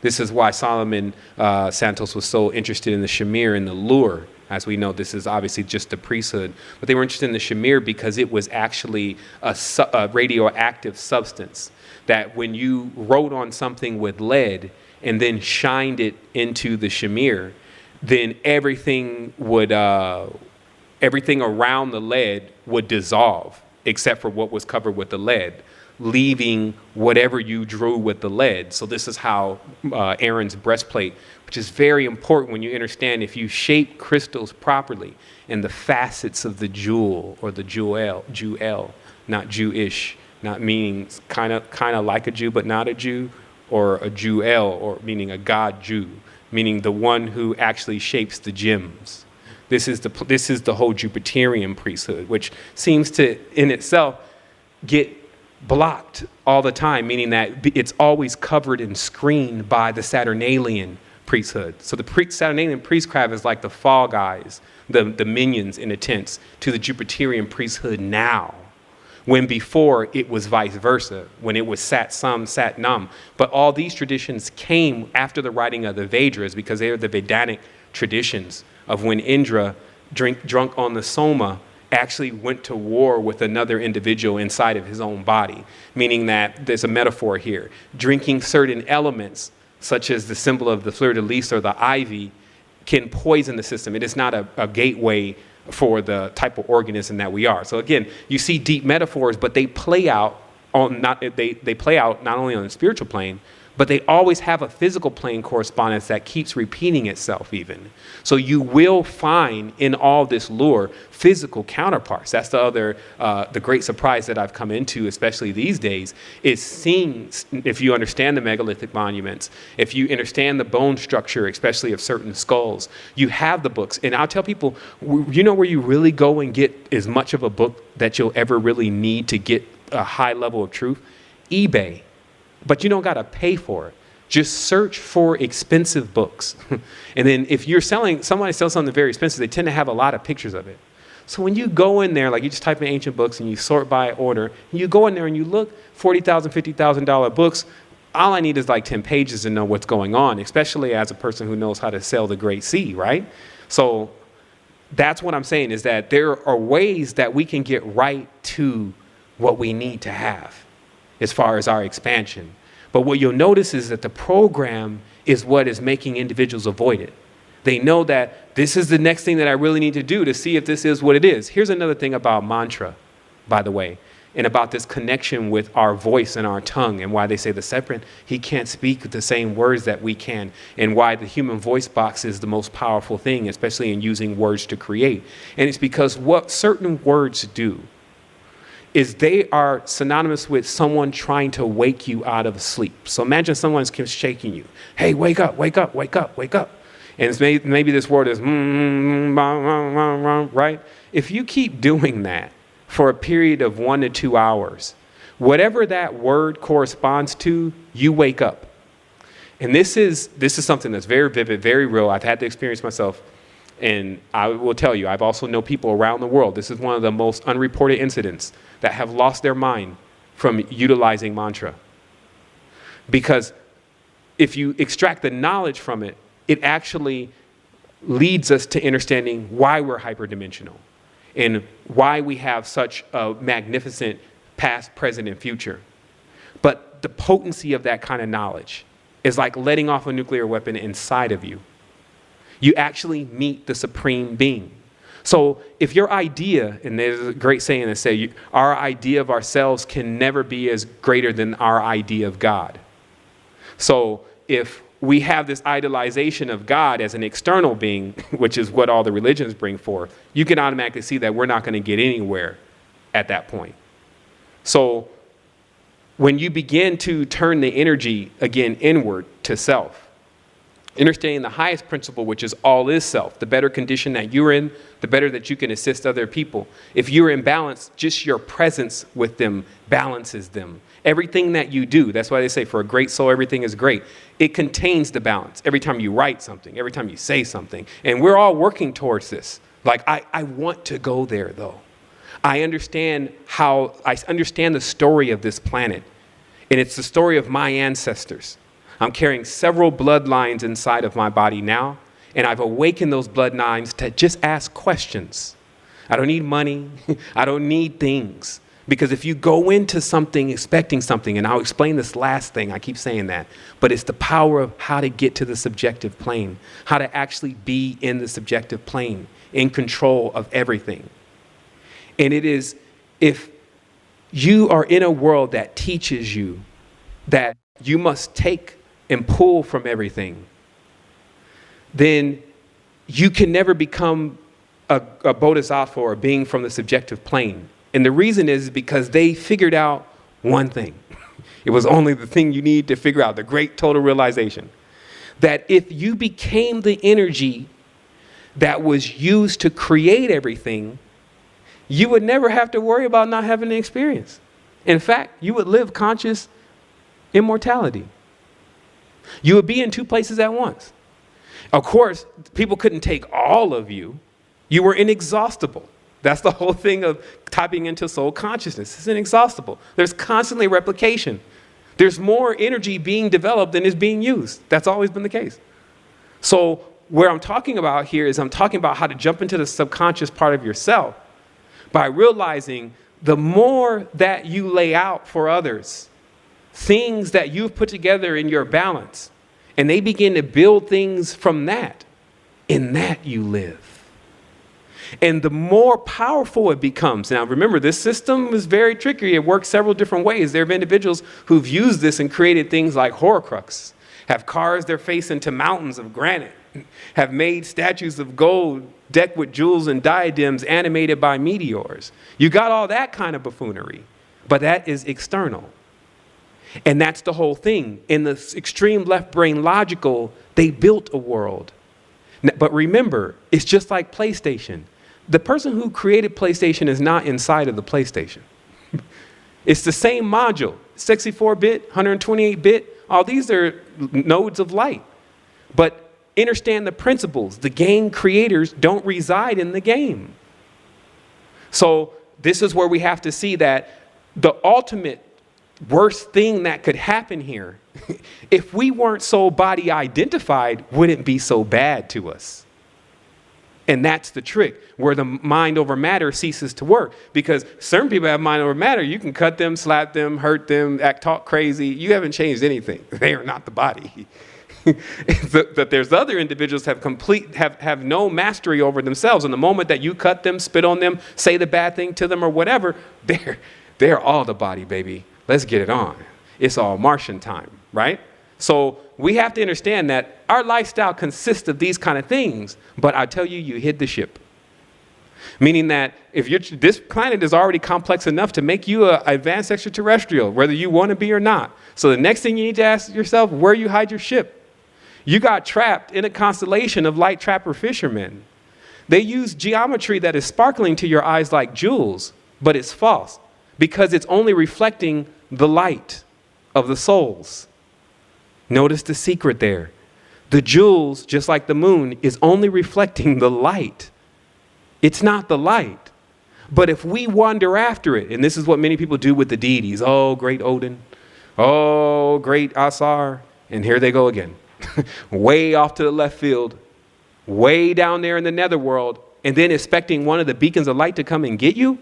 This is why Solomon Santos was so interested in the shamir and the lure. As we know, this is obviously just the priesthood, but they were interested in the shamir because it was actually a radioactive substance that when you wrote on something with lead and then shined it into the shamir, then everything around the lead would dissolve except for what was covered with the lead, leaving whatever you drew with the lead. So this is how Aaron's breastplate, which is very important when you understand if you shape crystals properly and the facets of the jewel or the jewel, not Jewish, not meaning kind of like a Jew but not a Jew, or a jewel, or meaning a God Jew, meaning the one who actually shapes the gems. This is the whole Jupiterian priesthood, which seems to in itself get blocked all the time, meaning that it's always covered and screened by the Saturnalian priesthood. So the Saturnalian priestcraft is like the fall guys, the minions in a tense, to the Jupiterian priesthood now, when before it was vice versa, when it was sat sum, sat num. But all these traditions came after the writing of the Vedas because they are the Vedanic traditions of when Indra, drunk on the soma, actually went to war with another individual inside of his own body, meaning that there's a metaphor here. Drinking certain elements, such as the symbol of the fleur-de-lis or the ivy, can poison the system. It is not a gateway for the type of organism that we are. So again, you see deep metaphors, but they play out they play out not only on the spiritual plane, but they always have a physical plane correspondence that keeps repeating itself even. So you will find in all this lore physical counterparts. That's the great surprise that I've come into, especially these days, is seeing, if you understand the megalithic monuments, if you understand the bone structure, especially of certain skulls, you have the books. And I'll tell people, you know where you really go and get as much of a book that you'll ever really need to get a high level of truth? eBay. But you don't got to pay for it. Just search for expensive books. And then if somebody sells something very expensive, they tend to have a lot of pictures of it. So when you go in there, like you just type in ancient books and you sort by order, and you go in there and you look, $40,000, $50,000 books, all I need is like 10 pages to know what's going on, especially as a person who knows how to sail the great sea, right? So that's what I'm saying, is that there are ways that we can get right to what we need to have as far as our expansion. But what you'll notice is that the program is what is making individuals avoid it. They know that this is the next thing that I really need to do to see if this is what it is. Here's another thing about mantra, by the way, and about this connection with our voice and our tongue, and why they say the serpent, he can't speak the same words that we can, and why the human voice box is the most powerful thing, especially in using words to create. And it's because what certain words do is they are synonymous with someone trying to wake you out of sleep. So imagine someone's shaking you. Hey, wake up, wake up, wake up, wake up. And it's maybe this word is, right? If you keep doing that for a period of 1 to 2 hours, whatever that word corresponds to, you wake up. And this is something that's very vivid, very real. I've had the experience myself. And I will tell you, I've also known people around the world. This is one of the most unreported incidents that have lost their mind from utilizing mantra. Because if you extract the knowledge from it, it actually leads us to understanding why we're hyperdimensional and why we have such a magnificent past, present, and future. But the potency of that kind of knowledge is like letting off a nuclear weapon inside of you. You actually meet the supreme being. So if your idea, and there's a great saying that says, our idea of ourselves can never be as greater than our idea of God. So if we have this idolization of God as an external being, which is what all the religions bring forth, you can automatically see that we're not going to get anywhere at that point. So when you begin to turn the energy again inward to self, Understanding the highest principle, which is all is self. The better condition that you're in, the better that you can assist other people. If you're in balance, just your presence with them balances them. Everything that you do, that's why they say for a great soul, everything is great. It contains the balance. Every time you write something, every time you say something. And we're all working towards this. Like, I want to go there, though. I understand the story of this planet. And it's the story of my ancestors. I'm carrying several bloodlines inside of my body now, and I've awakened those bloodlines to just ask questions. I don't need money. I don't need things. Because if you go into something expecting something, and I'll explain this last thing, I keep saying that, but it's the power of how to get to the subjective plane, how to actually be in the subjective plane, in control of everything. And it is, if you are in a world that teaches you that you must take and pull from everything, then you can never become a bodhisattva or a being from the subjective plane. And the reason is because they figured out one thing. It was only the thing you need to figure out, the great total realization. That if you became the energy that was used to create everything, you would never have to worry about not having an experience. In fact, you would live conscious immortality. You would be in two places at once. Of course, people couldn't take all of you. You were inexhaustible. That's the whole thing of tapping into soul consciousness. It's inexhaustible. There's constantly replication. There's more energy being developed than is being used. That's always been the case. So where I'm talking about here is I'm talking about how to jump into the subconscious part of yourself by realizing the more that you lay out for others, things that you've put together in your balance, and they begin to build things from that, in that you live. And the more powerful it becomes. Now, remember, this system is very tricky. It works several different ways. There have been individuals who've used this and created things like Horcrux, have carved their face into mountains of granite, have made statues of gold decked with jewels and diadems animated by meteors. You got all that kind of buffoonery, but that is external. And that's the whole thing. In the extreme left brain logical, they built a world. But remember, it's just like PlayStation. The person who created PlayStation is not inside of the PlayStation. It's the same module, 64-bit, 128-bit. All these are nodes of light. But understand the principles. The game creators don't reside in the game. So this is where we have to see that the ultimate worst thing that could happen here, if we weren't soul body identified, wouldn't be so bad to us. And that's the trick, where the mind over matter ceases to work. Because certain people have mind over matter. You can cut them, slap them, hurt them, talk crazy. You haven't changed anything. They are not the body. That there's other individuals have no mastery over themselves. And the moment that you cut them, spit on them, say the bad thing to them or whatever, they're all the body, baby. Let's get it on. It's all Martian time, right? So we have to understand that our lifestyle consists of these kind of things, but I tell you, you hid the ship. Meaning that this planet is already complex enough to make you an advanced extraterrestrial, whether you want to be or not. So the next thing you need to ask yourself, where you hide your ship? You got trapped in a constellation of light trapper fishermen. They use geometry that is sparkling to your eyes like jewels, but it's false because it's only reflecting the light of the souls. Notice the secret there. The jewels, just like the moon, is only reflecting the light. It's not the light. But if we wander after it, and this is what many people do with the deities. Oh, great Odin. Oh, great Asar. And here they go again. Way off to the left field. Way down there in the netherworld. And then expecting one of the beacons of light to come and get you?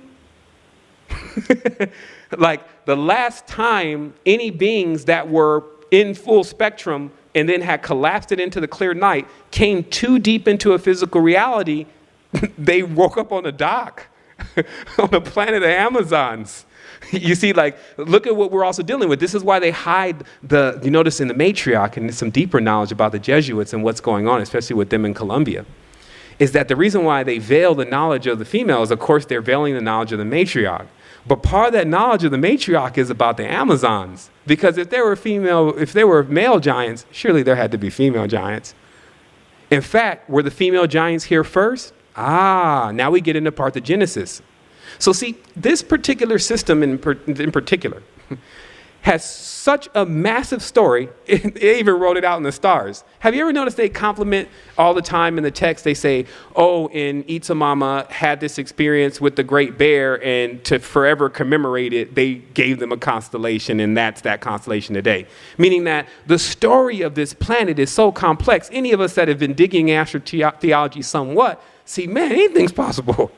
Like the last time any beings that were in full spectrum and then had collapsed it into the clear night came too deep into a physical reality, they woke up on a dock on the planet of Amazons. You see, like, look at what we're also dealing with. This is why they hide you notice in the matriarch, and some deeper knowledge about the Jesuits and what's going on, especially with them in Colombia, is that the reason why they veil the knowledge of the females, of course, they're veiling the knowledge of the matriarch. But part of that knowledge of the matriarch is about the Amazons. Because if there were male giants, surely there had to be female giants. In fact, were the female giants here first? Now we get into parthenogenesis. So see, this particular system in particular has such a massive story. They even wrote it out in the stars. Have you ever noticed they compliment all the time in the text? They say, oh, and Itzamama had this experience with the great bear, and to forever commemorate it, they gave them a constellation, and that's that constellation today. Meaning that the story of this planet is so complex. Any of us that have been digging astrotheology somewhat see, man, anything's possible.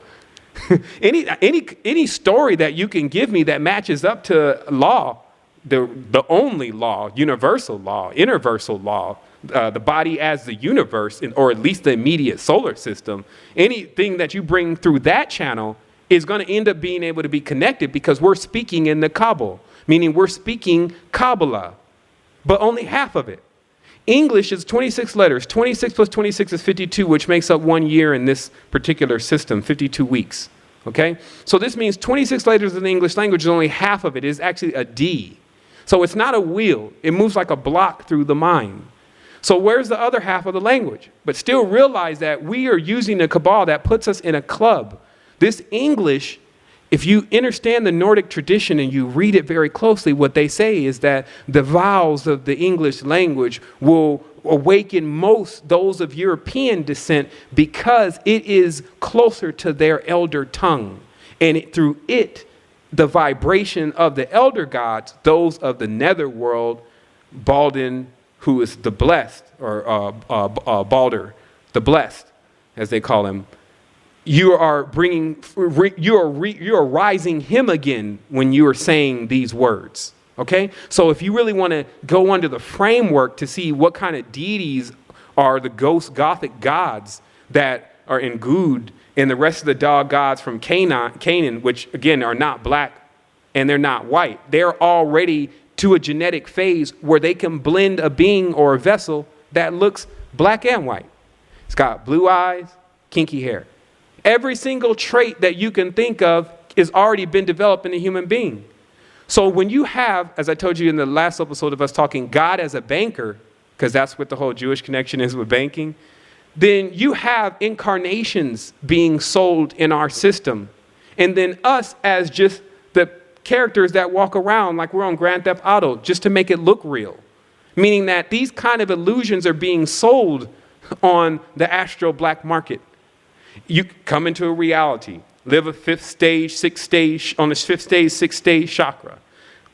Any story that you can give me that matches up to law, the only law, universal law, innerversity law, the body as the universe, or at least the immediate solar system, anything that you bring through that channel is going to end up being able to be connected, because we're speaking in the Kabul, meaning we're speaking Kabbalah, but only half of it. English is 26 letters. 26 plus 26 is 52, which makes up 1 year in this particular system, 52 weeks. Okay? So this means 26 letters in the English language is only half of it. It is actually a D. So it's not a wheel. It moves like a block through the mind. So where's the other half of the language? But still realize that we are using a cabal that puts us in a club. This English, if you understand the Nordic tradition and you read it very closely, what they say is that the vowels of the English language will awaken most those of European descent because it is closer to their elder tongue. And through it, the vibration of the elder gods, those of the netherworld, Balden, who is the blessed, or Balder, the blessed, as they call him, you are rising him again when you are saying these words. Okay? So if you really want to go under the framework to see what kind of deities are the ghost Gothic gods that are in Good and the rest of the dog gods from Canaan, which again are not black and they're not white, they're already to a genetic phase where they can blend a being or a vessel that looks black and white. It's got blue eyes, kinky hair. Every single trait that you can think of has already been developed in a human being. So when you have, as I told you in the last episode of us talking, God as a banker, because that's what the whole Jewish connection is with banking, then you have incarnations being sold in our system. And then us as just the characters that walk around like we're on Grand Theft Auto just to make it look real. Meaning that these kind of illusions are being sold on the astral black market. You come into a reality, live a fifth stage, sixth stage chakra.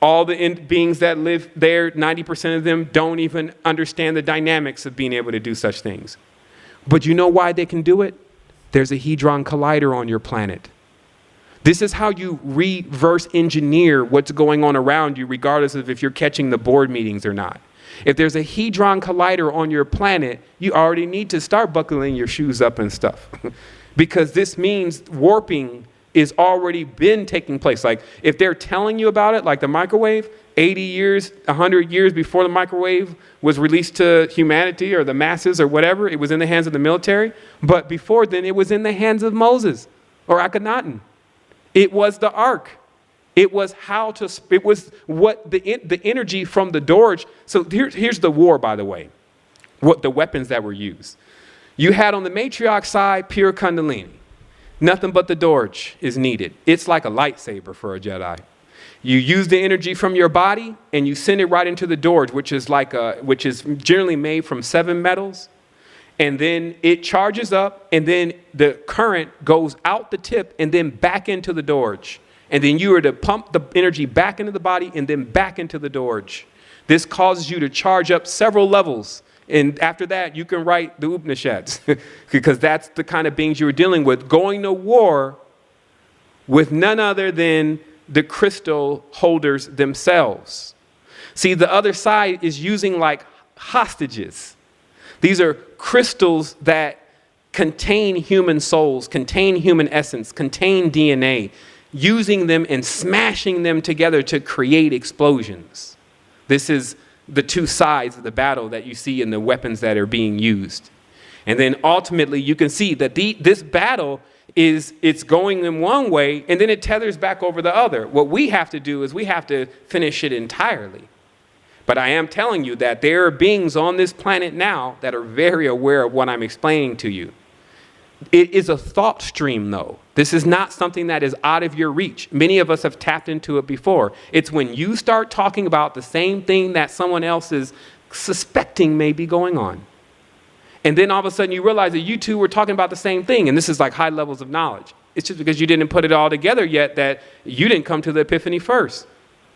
All the beings that live there, 90% of them don't even understand the dynamics of being able to do such things. But you know why they can do it? There's a Hadron Collider on your planet. This is how you reverse engineer what's going on around you, regardless of if you're catching the board meetings or not. If there's a Hadron Collider on your planet, you already need to start buckling your shoes up and stuff. Because this means warping is already been taking place. Like if they're telling you about it, like the microwave, 80 years, 100 years before the microwave was released to humanity or the masses or whatever, it was in the hands of the military. But before then, it was in the hands of Moses or Akhenaten. It was the ark. It was what the energy from the Dorj. So here's the war, by the way, what the weapons that were used. You had on the matriarch side, pure Kundalini. Nothing but the Dorj is needed. It's like a lightsaber for a Jedi. You use the energy from your body and you send it right into the Dorj, which is generally made from 7 metals. And then it charges up and then the current goes out the tip and then back into the Dorj. And then you are to pump the energy back into the body and then back into the Dorj. This causes you to charge up several levels. And after that, you can write the Upanishads because that's the kind of beings you were dealing with, going to war with none other than the crystal holders themselves. See, the other side is using like hostages. These are crystals that contain human souls, contain human essence, contain DNA, using them and smashing them together to create explosions. This is the two sides of the battle that you see in the weapons that are being used. And then ultimately you can see that this battle it's going in one way and then it tethers back over the other. What we have to do is we have to finish it entirely. But I am telling you that there are beings on this planet now that are very aware of what I'm explaining to you. It is a thought stream, though. This is not something that is out of your reach. Many of us have tapped into it before. It's when you start talking about the same thing that someone else is suspecting may be going on. And then all of a sudden you realize that you two were talking about the same thing. And this is like high levels of knowledge. It's just because you didn't put it all together yet that you didn't come to the epiphany first.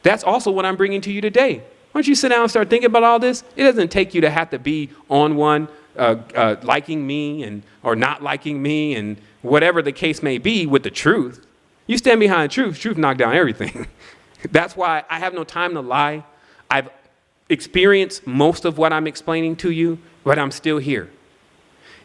That's also what I'm bringing to you today. Why don't you sit down and start thinking about all this? It doesn't take you to have to be on one, liking me or not liking me and whatever the case may be with the truth. You stand behind truth. Truth knock down everything. That's why I have no time to lie. I've experienced most of what I'm explaining to you, but I'm still here.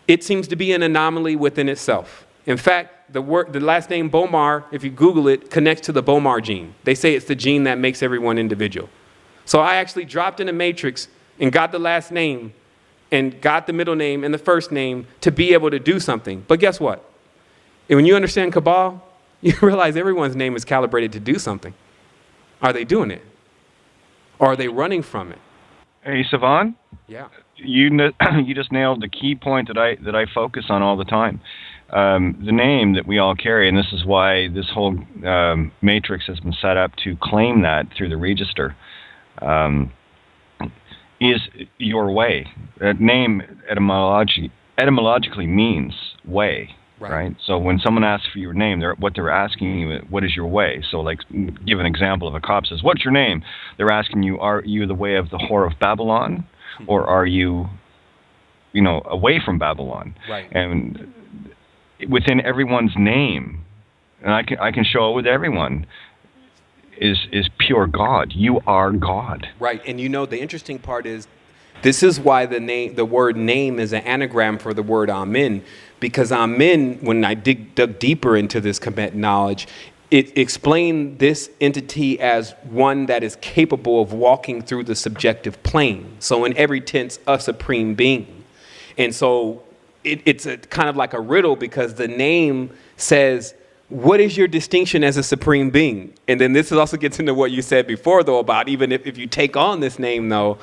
It seems to be an anomaly within itself. In fact, the last name Bomar, if you Google it, connects to the Bomar gene. They say it's the gene that makes everyone individual. So I actually dropped in a matrix and got the last name and got the middle name and the first name to be able to do something. But guess what? And when you understand Kabbalah, you realize everyone's name is calibrated to do something. Are they doing it? Or are they running from it? Hey, Sevan? Yeah. You just nailed the key point that I focus on all the time. The name that we all carry, and this is why this whole matrix has been set up to claim that through the register, is your way. That name etymologically means way, right? So when someone asks for your name, what they're asking you, what is your way? So like, give an example of a cop says, what's your name? They're asking you, are you the way of the whore of Babylon? Or are you, away from Babylon? Right. And within everyone's name, and I can show it with everyone, is pure God. You are God. Right. And the interesting part is, this is why the word name is an anagram for the word Amen, because Amen, when I dug deeper into this Kemet knowledge, it explained this entity as one that is capable of walking through the subjective plane. So in every tense, a supreme being. And so it's a kind of like a riddle, because the name says, what is your distinction as a supreme being? And then this also gets into what you said before, though, about even if you take on this name, though,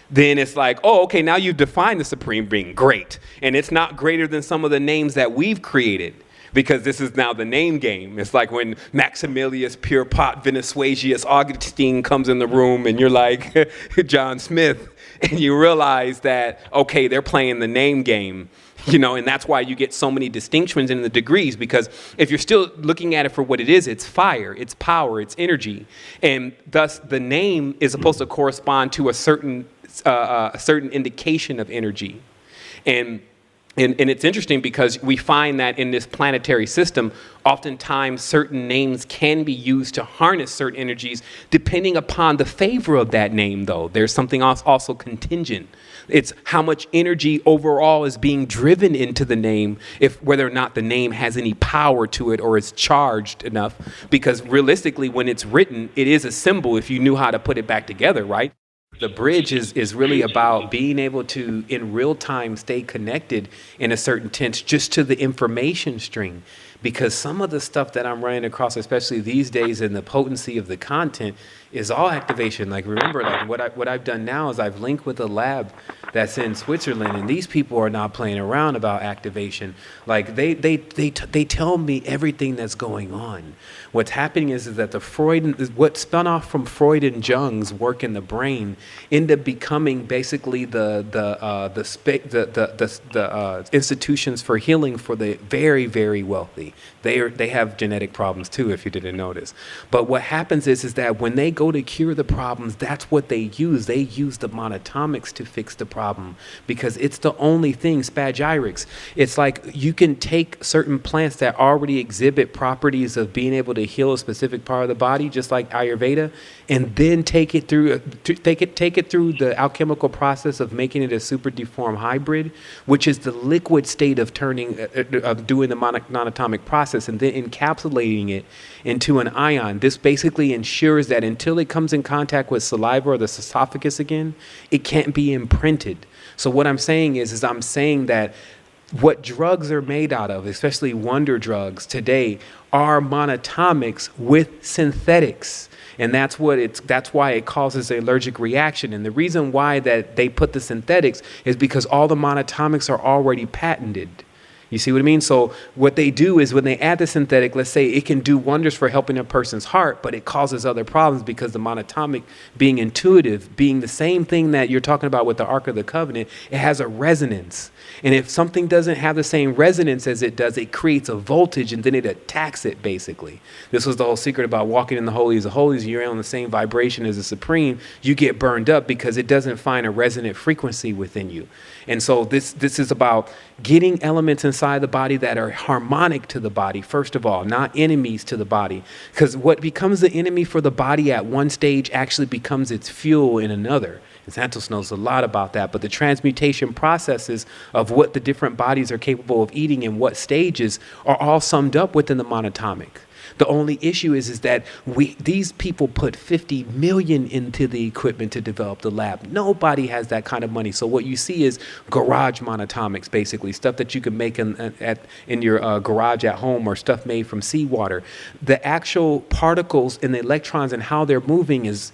then it's like, oh, okay, now you've defined the supreme being. Great. And it's not greater than some of the names that we've created, because this is now the name game. It's like when Maximilius Pierpont Venezuela's Augustine comes in the room and you're like John Smith, and you realize that, okay, they're playing the name game, and that's why you get so many distinctions in the degrees, because if you're still looking at it for what it is, it's fire, it's power, it's energy. And thus the name is supposed to correspond to a certain indication of energy. And it's interesting because we find that in this planetary system, oftentimes certain names can be used to harness certain energies depending upon the favor of that name, though. There's something else also contingent. It's how much energy overall is being driven into the name, whether or not the name has any power to it or is charged enough. Because realistically, when it's written, it is a symbol if you knew how to put it back together, right? The bridge is really about being able to, in real time, stay connected in a certain tense just to the information stream. Because some of the stuff that I'm running across, especially these days in the potency of the content, is all activation. Like, remember, like what I've done now is I've linked with a lab that's in Switzerland, and these people are not playing around about activation. Like they tell me everything that's going on. What's happening is that what spun off from Freud and Jung's work in the brain ended up becoming basically the institutions for healing for the very, very wealthy. They have genetic problems too, if you didn't notice. But what happens is that when they go to cure the problems, that's what they use. They use the monatomics to fix the problem, because it's the only thing. Spagyrics. It's like you can take certain plants that already exhibit properties of being able to heal a specific part of the body, just like Ayurveda, and then take it through the alchemical process of making it a super deformed hybrid, which is the liquid state of doing the monatomic process, and then encapsulating it into an ion. This basically ensures that until it comes in contact with saliva or the esophagus again, it can't be imprinted. So what I'm saying is I'm saying that what drugs are made out of, especially wonder drugs today, are monatomics with synthetics. And that's why it causes an allergic reaction. And the reason why that they put the synthetics is because all the monatomics are already patented. You see what I mean? So what they do is when they add the synthetic, let's say it can do wonders for helping a person's heart, but it causes other problems because the monatomic, being intuitive, being the same thing that you're talking about with the Ark of the Covenant, it has a resonance. And if something doesn't have the same resonance as it does, it creates a voltage and then it attacks it, basically. This was the whole secret about walking in the holies of holies. You're on the same vibration as the Supreme. You get burned up because it doesn't find a resonant frequency within you. And so this is about getting elements inside the body that are harmonic to the body, first of all, not enemies to the body. Because what becomes the enemy for the body at one stage actually becomes its fuel in another. And Santos knows a lot about that, but the transmutation processes of what the different bodies are capable of eating in what stages are all summed up within the monatomic. The only issue is that these people put $50 million into the equipment to develop the lab. Nobody has that kind of money. So what you see is garage monatomics, basically stuff that you can make in your garage at home, or stuff made from seawater. The actual particles and the electrons and how they're moving is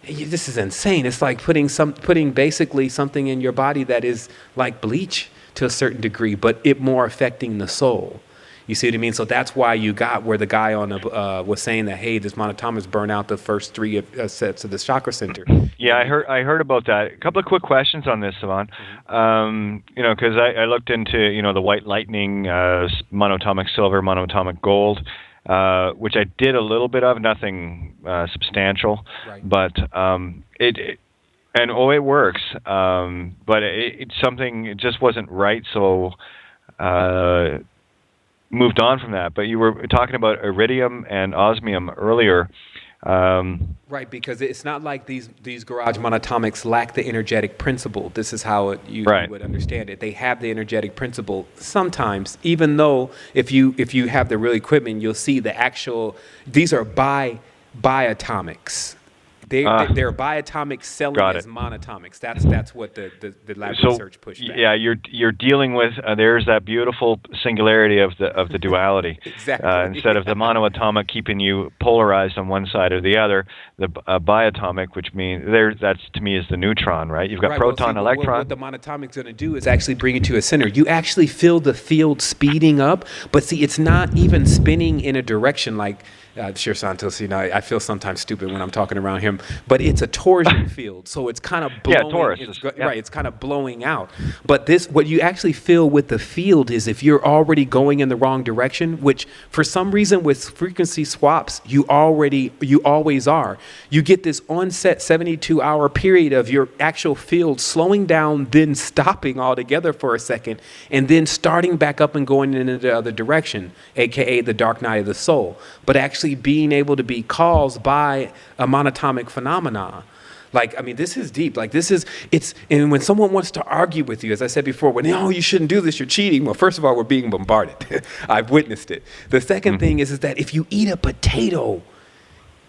this is insane. It's like putting basically something in your body that is like bleach to a certain degree, but it more affecting the soul. You see what I mean? So that's why you got where the guy on the was saying that, hey, this monatomics burn out the first three sets of the chakra center. Yeah, I heard about that. A couple of quick questions on this, Sevan. Because I looked into the white lightning, monatomic silver, monatomic gold, which I did a little bit of, nothing substantial, right. But it works, but it's something, it just wasn't right, so moved on from that. But you were talking about iridium and osmium earlier. Right, because it's not like these garage monatomics lack the energetic principle. This is how you would understand it. They have the energetic principle sometimes, even though if you have the real equipment, you'll see the actual, these are biatomics. They're biatomic selling as monatomics. That's what the lab research pushed back. Yeah, you're dealing with there's that beautiful singularity of the duality. Exactly. Instead of the monoatomic keeping you polarized on one side or the other, the biatomic, which means that's to me is the neutron, right? You've got proton, electron. What the monoatomic's going to do is actually bring it to a center. You actually feel the field speeding up, but see, it's not even spinning in a direction like. Sure, Santos, I feel sometimes stupid when I'm talking around him, but it's a torsion field, so it's kind of blowing. Yeah, torus. Right, it's kind of blowing out. But what you actually feel with the field is if you're already going in the wrong direction, which for some reason with frequency swaps, you always are. You get this onset 72-hour period of your actual field slowing down, then stopping altogether for a second, and then starting back up and going in the other direction, aka the dark night of the soul. But actually being able to be caused by a monatomic phenomena. This is deep. And when someone wants to argue with you, as I said before, you shouldn't do this, you're cheating. Well, first of all, we're being bombarded. I've witnessed it. The second thing is that if you eat a potato,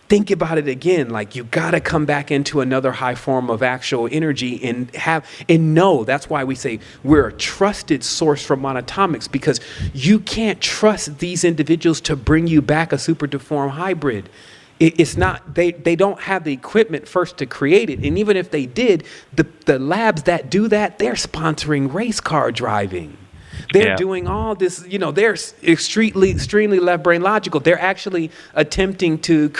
think about it again. You got to come back into another high form of actual energy and know. That's why we say we're a trusted source for monatomics, because you can't trust these individuals to bring you back a super deformed hybrid. It's not, they don't have the equipment first to create it. And even if they did, the labs that do that, they're sponsoring race car driving. They're doing all this, they're extremely left brain logical. They're actually attempting to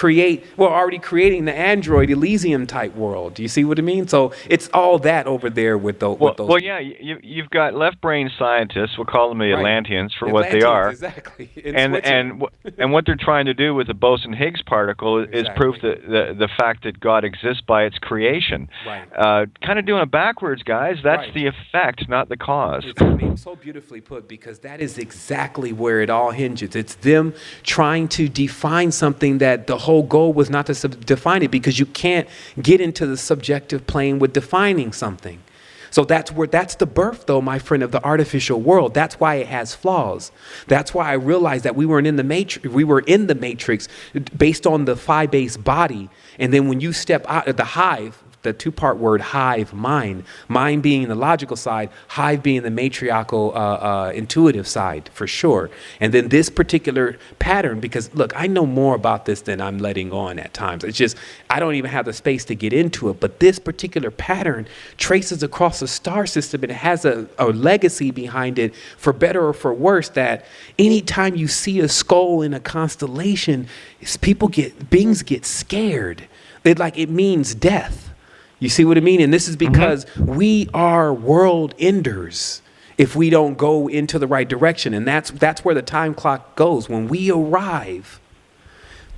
already creating the Android Elysium type world. Do you see what I mean? So it's all that over there with those. Well, yeah, you've got left brain scientists. We'll call them the Atlanteans for what they are. Exactly. And what they're trying to do with the Boson-Higgs particle is prove the fact that God exists by its creation. Right. Kind of doing it backwards, guys. That's the effect, not the cause. It's so beautifully put, because that is exactly where it all hinges. It's them trying to define something that the whole goal was not to define it, because you can't get into the subjective plane with defining something. So that's the birth, though, my friend, of the artificial world. That's why it has flaws. That's why I realized that we were in the matrix based on the phi-based body. And then when you step out of the hive, two-part word hive, mind being the logical side, hive being the matriarchal intuitive side for sure. And then this particular pattern, because look, I know more about this than I'm letting on at times. It's just I don't even have the space to get into it. But this particular pattern traces across the star system, and it has a legacy behind it, for better or for worse, that anytime you see a skull in a constellation, beings get scared. It means death. You see what I mean? And this is because we are world enders if we don't go into the right direction. And that's where the time clock goes. When we arrive,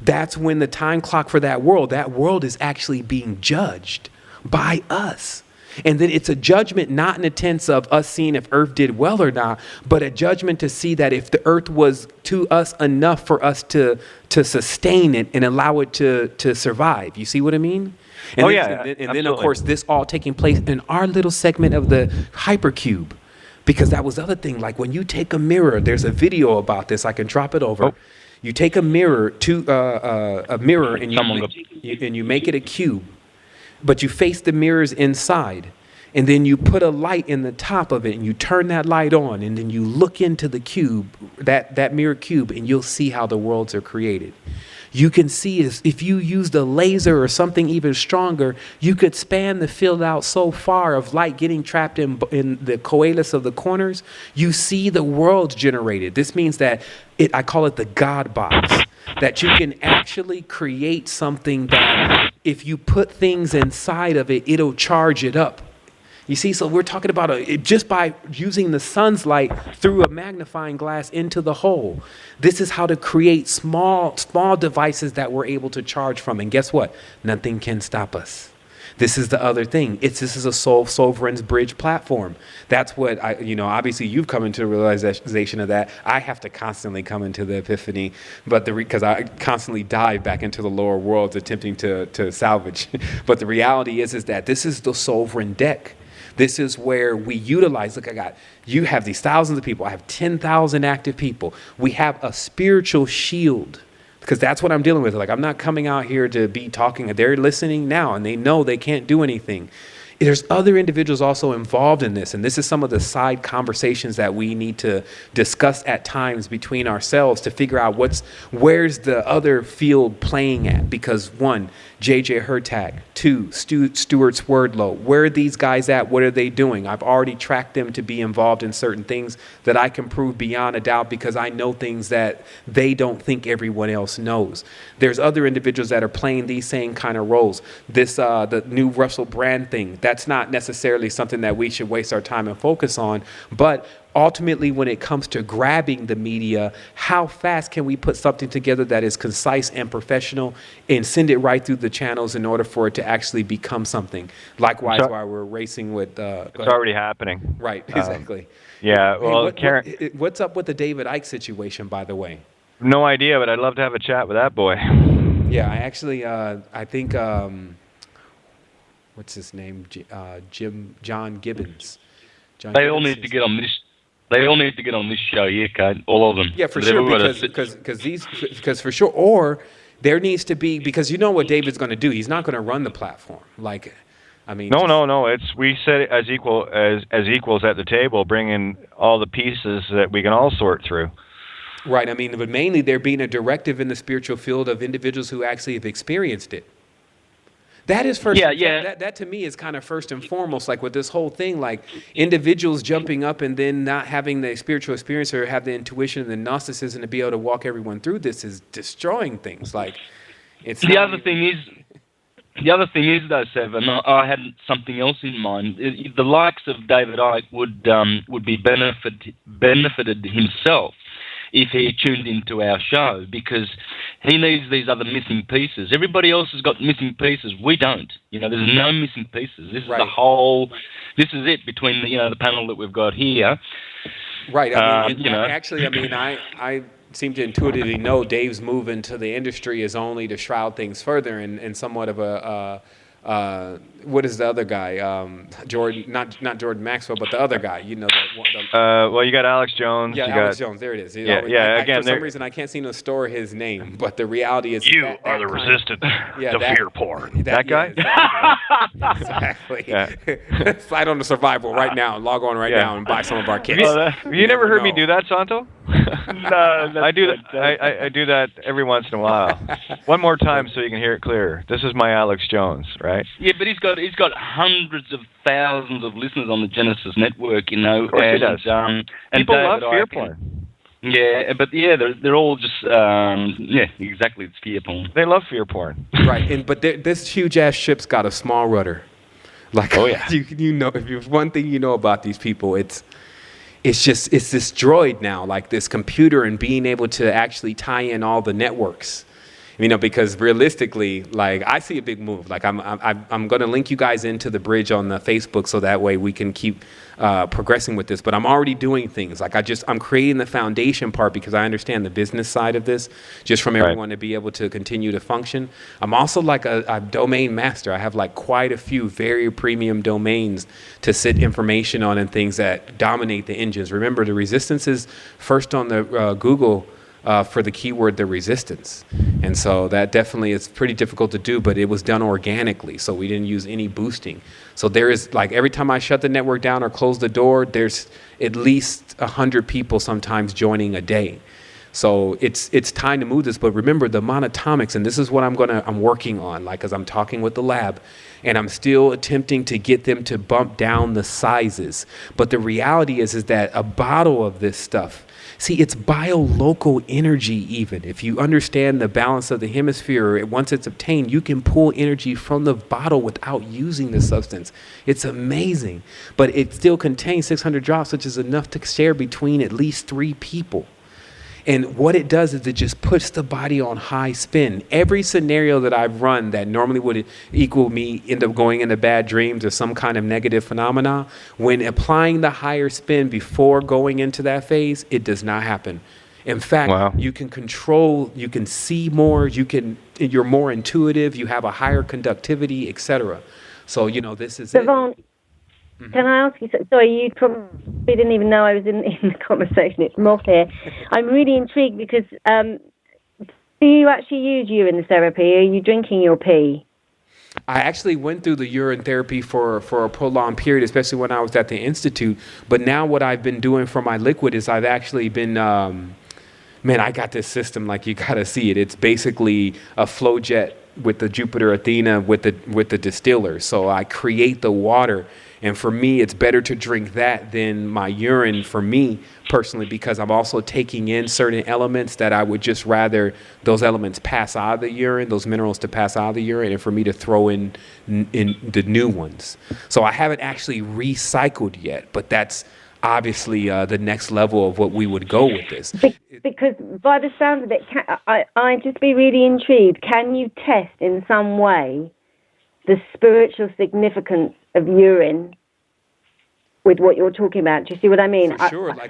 that's when the time clock for that world is actually being judged by us. And then it's a judgment not in the sense of us seeing if Earth did well or not, but a judgment to see that if the Earth was to us enough for us to sustain it and allow it to survive. You see what I mean? And then, of course, this all taking place in our little segment of the hypercube. Because that was the other thing. Like when you take a mirror, there's a video about this. I can drop it over. You take a mirror and you make it a cube. But you face the mirrors inside, and then you put a light in the top of it, and you turn that light on, and then you look into the cube, that mirror cube, and you'll see how the worlds are created. You can see if you used a laser or something even stronger, you could span the field out so far of light getting trapped in the coalesce of the corners. You see the worlds generated. This means that I call it the God box, that you can actually create something that if you put things inside of it, it'll charge it up. You see, so we're talking about just by using the sun's light through a magnifying glass into the hole. This is how to create small devices that we're able to charge from. And guess what? Nothing can stop us. This is the other thing. This is a Sovereign's Bridge platform. That's what obviously you've come into the realization of that. I have to constantly come into the epiphany, because I constantly dive back into the lower worlds attempting to salvage. But the reality is that this is the Sovereign deck. This is where we utilize, you have these thousands of people. I have 10,000 active people. We have a spiritual shield. Because that's what I'm dealing with. I'm not coming out here to be talking. They're listening now, and they know they can't do anything. There's other individuals also involved in this, and this is some of the side conversations that we need to discuss at times between ourselves to figure out where's the other field playing at. Because one, J.J. Hertag. Two, Stuart Swerdlow. Where are these guys at? What are they doing? I've already tracked them to be involved in certain things that I can prove beyond a doubt because I know things that they don't think everyone else knows. There's other individuals that are playing these same kind of roles. The new Russell Brand thing, that's not necessarily something that we should waste our time and focus on, but ultimately, when it comes to grabbing the media, how fast can we put something together that is concise and professional and send it right through the channels in order for it to actually become something? Likewise, while we're racing with... it's already happening. Right, exactly. Well, Karen... What's up with the David Icke situation, by the way? No idea, but I'd love to have a chat with that boy. Yeah, I actually, I think... what's his name? John Gibbons. They all need to get on this. They all need to get on this show, Kate. All of them. Yeah, for sure. Because for sure, or there needs to be, because you know what David's going to do. He's not going to run the platform. No. We said it as equals at the table, bringing all the pieces that we can all sort through. Right. But mainly there being a directive in the spiritual field of individuals who actually have experienced it. That is first. Yeah. That to me is kind of first and foremost, with this whole thing, individuals jumping up and then not having the spiritual experience or have the intuition and the Gnosticism to be able to walk everyone through this is destroying things. The other thing is, though, Sevan, I had something else in mind. The likes of David Icke would be benefited himself if he tuned into our show, because he needs these other missing pieces. Everybody else has got missing pieces. We don't. There's no missing pieces. This is the whole. This is it between the panel that we've got here. Right. I seem to intuitively know Dave's move into the industry is only to shroud things further and somewhat of what is the other guy? Jordan, not Jordan Maxwell, but the other guy. You know, well, you got Alex Jones. Yeah, you Alex got, Jones. There it is. Again, for some reason, I can't seem to store his name, but the reality is you are the resistance to fear porn. That guy. Exactly. Slide on the survival right now. Log on right now and buy some of our kits. Have you never heard me do that, Santo? No, I do that. I do that every once in a while. One more time so you can hear it clearer. This is my Alex Jones, right? Yeah, but he's got hundreds of thousands of listeners on the Genesis network, you know. Of course he does. And people David love fear porn. Yeah, but they're all just exactly. It's fear porn. They love fear porn. Right, but this huge ass ship's got a small rudder. Like, oh yeah, you know, if there's one thing you know about these people, it's this droid now, like this computer, and being able to actually tie in all the networks. You know, because realistically, like, I see a big move. Like, I'm going to link you guys into the bridge on the Facebook so that way we can keep progressing with this. But I'm already doing things. Like, I'm creating the foundation part because I understand the business side of this, just from everyone to be able to continue to function. I'm also like a domain master. I have like quite a few very premium domains to sit information on and things that dominate the engines. Remember, the Resistance is first on the Google for the keyword the resistance. And so that definitely is pretty difficult to do, but it was done organically. So we didn't use any boosting. So there is, like, every time I shut the network down or close the door, there's at least 100 people sometimes joining a day. So it's time to move this. But remember the monatomics, and this is what I'm working on, like, as I'm talking with the lab, and I'm still attempting to get them to bump down the sizes. But the reality is that a bottle of this stuff, see, it's biolocal energy even. If you understand the balance of the hemisphere, once it's obtained, you can pull energy from the bottle without using the substance. It's amazing. But it still contains 600 drops, which is enough to share between at least 3 people. And what it does is it just puts the body on high spin. Every scenario that I've run that normally would equal me end up going into bad dreams or some kind of negative phenomena, when applying the higher spin before going into that phase, it does not happen. In fact, you can control, you can see more, you're more intuitive, you have a higher conductivity, etc. So, you know, this is Sevan, it. Can I ask you, sorry, you probably didn't even know I was in the conversation. It's Moth here. I'm really intrigued because do you actually use urine therapy? Are you drinking your pee? I actually went through the urine therapy for a prolonged period, especially when I was at the Institute. But now what I've been doing for my liquid is I've actually been, man, I got this system, like, you got to see it. It's basically a flow jet with the Jupiter Athena with the distiller. So I create the water. And for me, it's better to drink that than my urine, for me personally, because I'm also taking in certain elements that I would just rather those elements pass out of the urine, those minerals to pass out of the urine, and for me to throw in the new ones. So I haven't actually recycled yet, but that's obviously the next level of what we would go with this. Because by the sound of it, I'd just be really intrigued. Can you test in some way the spiritual significance of urine with what you're talking about? Do you see what I mean? For sure. I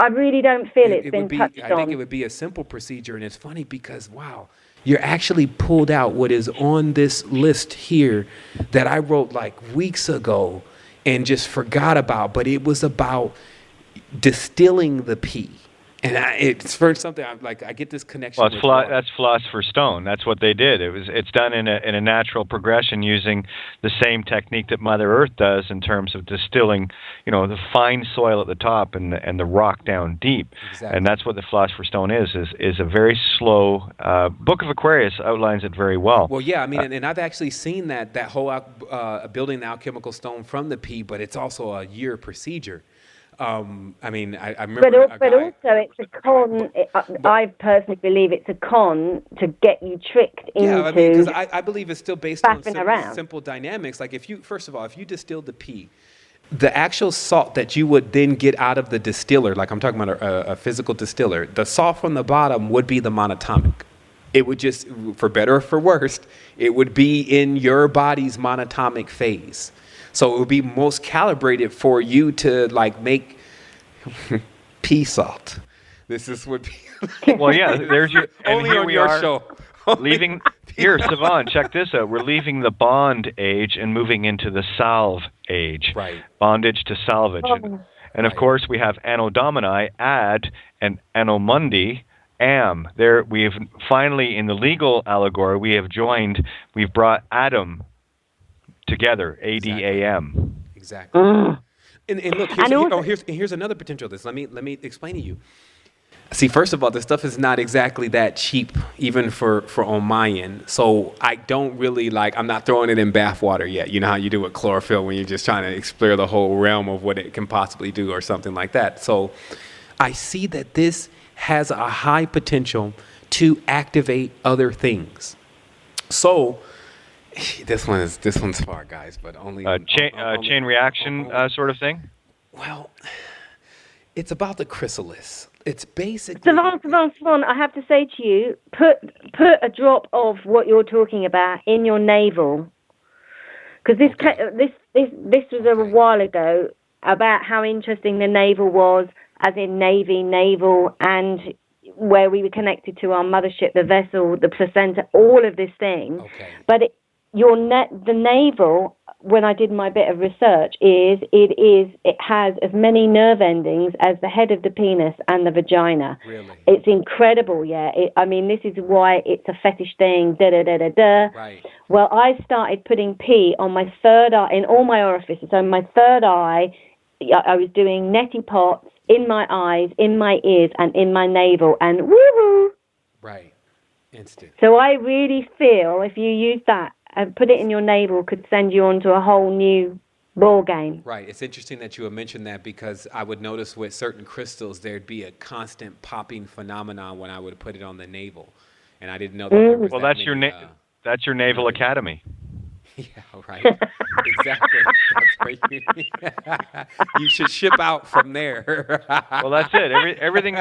really don't feel it's been touched on. I think it would be a simple procedure, and it's funny because, wow, you're actually pulled out what is on this list here that I wrote like weeks ago and just forgot about, but it was about distilling the pee. And it's for something I get this connection. Well, that's Philosopher's Stone. That's what they did. It's done in a natural progression using the same technique that Mother Earth does in terms of distilling, you know, the fine soil at the top and the rock down deep. Exactly. And that's what the Philosopher's Stone is a very slow. Book of Aquarius outlines it very well. Well, yeah, I mean, and I've actually seen that whole building the alchemical stone from the pea, but it's also a year procedure. I mean, I remember. But also, it's a con. I personally believe it's a con to get you tricked into. Yeah, I mean, because I believe it's still based on simple dynamics. Like, if you distill the pea, the actual salt that you would then get out of the distiller, like I'm talking about a physical distiller, the salt from the bottom would be the monatomic. It would just, for better or for worse, it would be in your body's monatomic phase. So it would be most calibrated for you to, like, make pea salt. This would be well, yeah. There's your only on your show. leaving Here, Sevan, check this out. We're leaving the bond age and moving into the salve age. Right. Bondage to salvage. And of course, we have Anno Domini, ad, and Anno Mundi, am. There, we've finally, in the legal allegory, we've brought Adam together, A-D-A-M. Exactly. And look, here's another potential of this. Let me explain to you. See, first of all, this stuff is not exactly that cheap, even for on my end. So I don't really I'm not throwing it in bathwater yet. You know how you do with chlorophyll when you're just trying to explore the whole realm of what it can possibly do or something like that. So I see that this has a high potential to activate other things. So this one's far, guys, but only chain reaction sort of thing. Well, it's about the chrysalis. It's basically... Sevan, I have to say to you, put a drop of what you're talking about in your navel. Because this was a while ago about how interesting the navel was, as in navy, naval, and where we were connected to our mothership, the vessel, the placenta, all of this thing. Okay. But the navel, when I did my bit of research, it has as many nerve endings as the head of the penis and the vagina. Really? It's incredible, yeah. This is why it's a fetish thing, da-da-da-da-da. Right. Well, I started putting pee on my third eye, in all my orifices. So my third eye, I was doing neti pots in my eyes, in my ears, and in my navel, and woo-hoo! Right. Instant. So I really feel if you use that and put it in your navel, could send you on to a whole new ball game. Right. It's interesting that you would mention that, because I would notice with certain crystals, there'd be a constant popping phenomenon when I would put it on the navel. And I didn't know that there was Well, that that's your naval academy. Yeah, right. Exactly. That's where you should ship out from there. Well, that's it. Everything.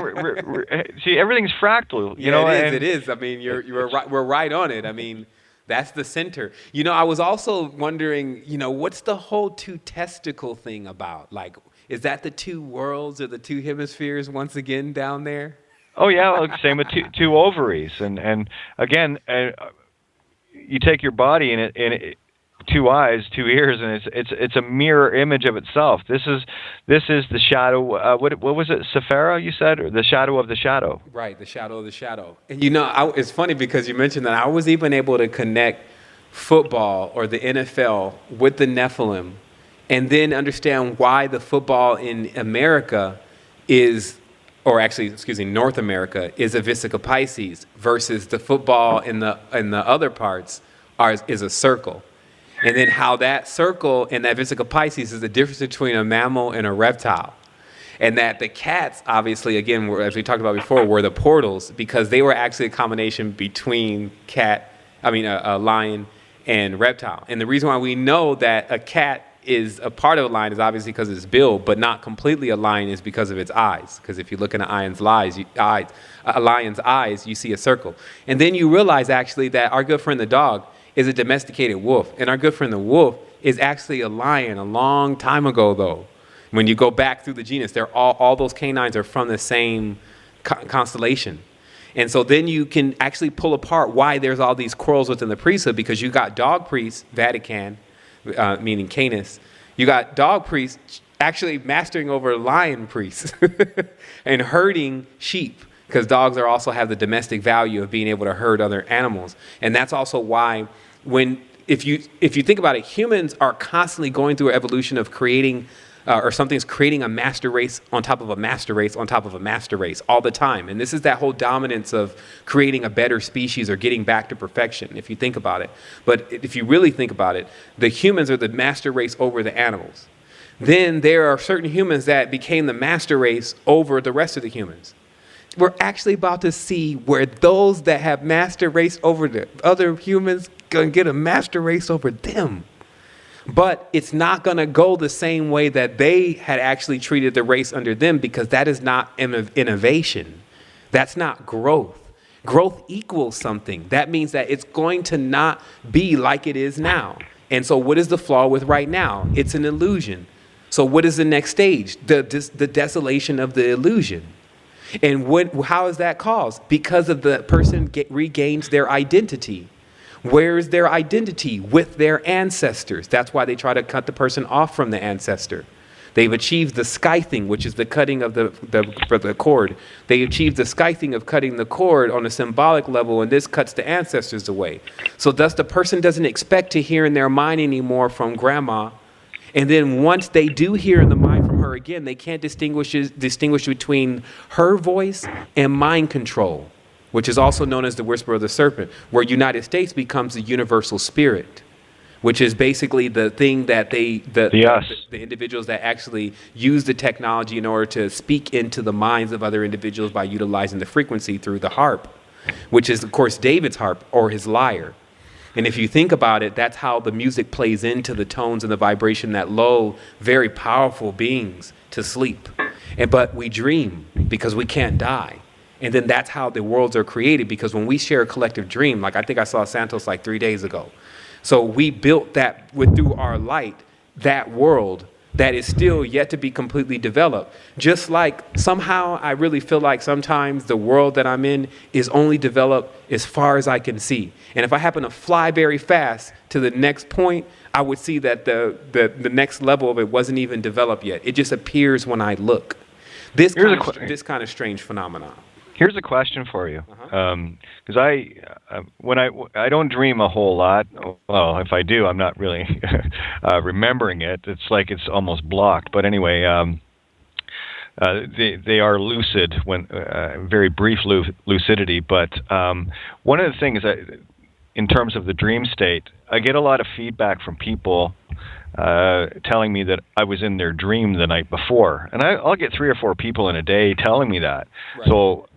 See, everything's fractal. You know, it is. I mean, you're right. We're right on it. I mean, that's the center. I was also wondering, what's the whole two testicle thing about? Like, is that the two worlds or the two hemispheres once again down there? Oh yeah, well, same with two ovaries, and again, you take your body and it two eyes, two ears, and it's a mirror image of itself. This is the shadow. What was it, Sephira? You said, or the shadow of the shadow? Right, the shadow of the shadow. And it's funny because you mentioned that I was even able to connect football or the NFL with the Nephilim, and then understand why the football in America North America is a Vesica Pisces versus the football in the other parts is a circle. And then how that circle and that Vesica Pisces is the difference between a mammal and a reptile. And that the cats, obviously, again, as we talked about before, were the portals, because they were actually a combination between a lion and reptile. And the reason why we know that a cat is a part of a lion is obviously because of its bill, but not completely a lion is because of its eyes. Because if you look in a lion's eyes, you see a circle. And then you realize, actually, that our good friend the dog is a domesticated wolf. And our good friend the wolf is actually a lion a long time ago, though. When you go back through the genus, they're all those canines are from the same constellation. And so then you can actually pull apart why there's all these quarrels within the priesthood, because you got dog priests, Vatican, meaning Canis. You got dog priests actually mastering over lion priests and herding sheep, because dogs also have the domestic value of being able to herd other animals. And that's also why if you think about it, humans are constantly going through an evolution of creating or something's creating a master race on top of a master race on top of a master race all the time. And this is that whole dominance of creating a better species or getting back to perfection, if you think about it. But if you really think about it, the humans are the master race over the animals. Then there are certain humans that became the master race over the rest of the humans. We're actually about to see where those that have master race over the other humans gonna get a master race over them. But it's not going to go the same way that they had actually treated the race under them, because that is not innovation. That's not growth. Growth equals something. That means that it's going to not be like it is now. And so what is the flaw with right now? It's an illusion. So what is the next stage? The desolation of the illusion. And how is that caused? Because of the person regains their identity. Where is their identity? With their ancestors. That's why they try to cut the person off from the ancestor. They've achieved the scything, which is the cutting of the cord. They achieved the scything of cutting the cord on a symbolic level, and this cuts the ancestors away. So thus the person doesn't expect to hear in their mind anymore from grandma. And then once they do hear in the mind from her again, they can't distinguish between her voice and mind control, which is also known as the whisper of the serpent, where United States becomes the universal spirit, which is basically the thing that the individuals that actually use the technology in order to speak into the minds of other individuals by utilizing the frequency through the harp, which is, of course, David's harp or his lyre. And if you think about it, that's how the music plays into the tones and the vibration that lull very powerful beings to sleep. But we dream because we can't die. And then that's how the worlds are created, because when we share a collective dream, like I think I saw Santos like 3 days ago. So we built that through our light, that world that is still yet to be completely developed. Just like somehow I really feel like sometimes the world that I'm in is only developed as far as I can see. And if I happen to fly very fast to the next point, I would see that the next level of it wasn't even developed yet. It just appears when I look. This kind of strange phenomenon. Here's a question for you, because I don't dream a whole lot. Well, if I do, I'm not really remembering it. It's like it's almost blocked. But anyway, they are lucid when very brief lucidity. But one of the things that, in terms of the dream state, I get a lot of feedback from people telling me that I was in their dream the night before, and I'll get 3 or 4 people in a day telling me that. Right. So.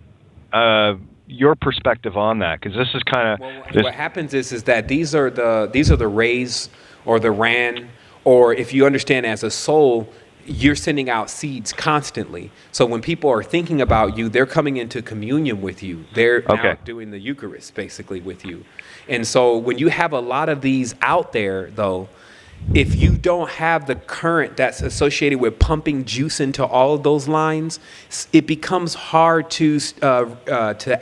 Your perspective on that, because this is kind of what happens is that these are the rays or the ran, or if you understand as a soul, you're sending out seeds constantly. So when people are thinking about you, they're coming into communion with you. They're now doing the Eucharist basically with you. And so when you have a lot of these out there, though, if you don't have the current that's associated with pumping juice into all of those lines, it becomes hard to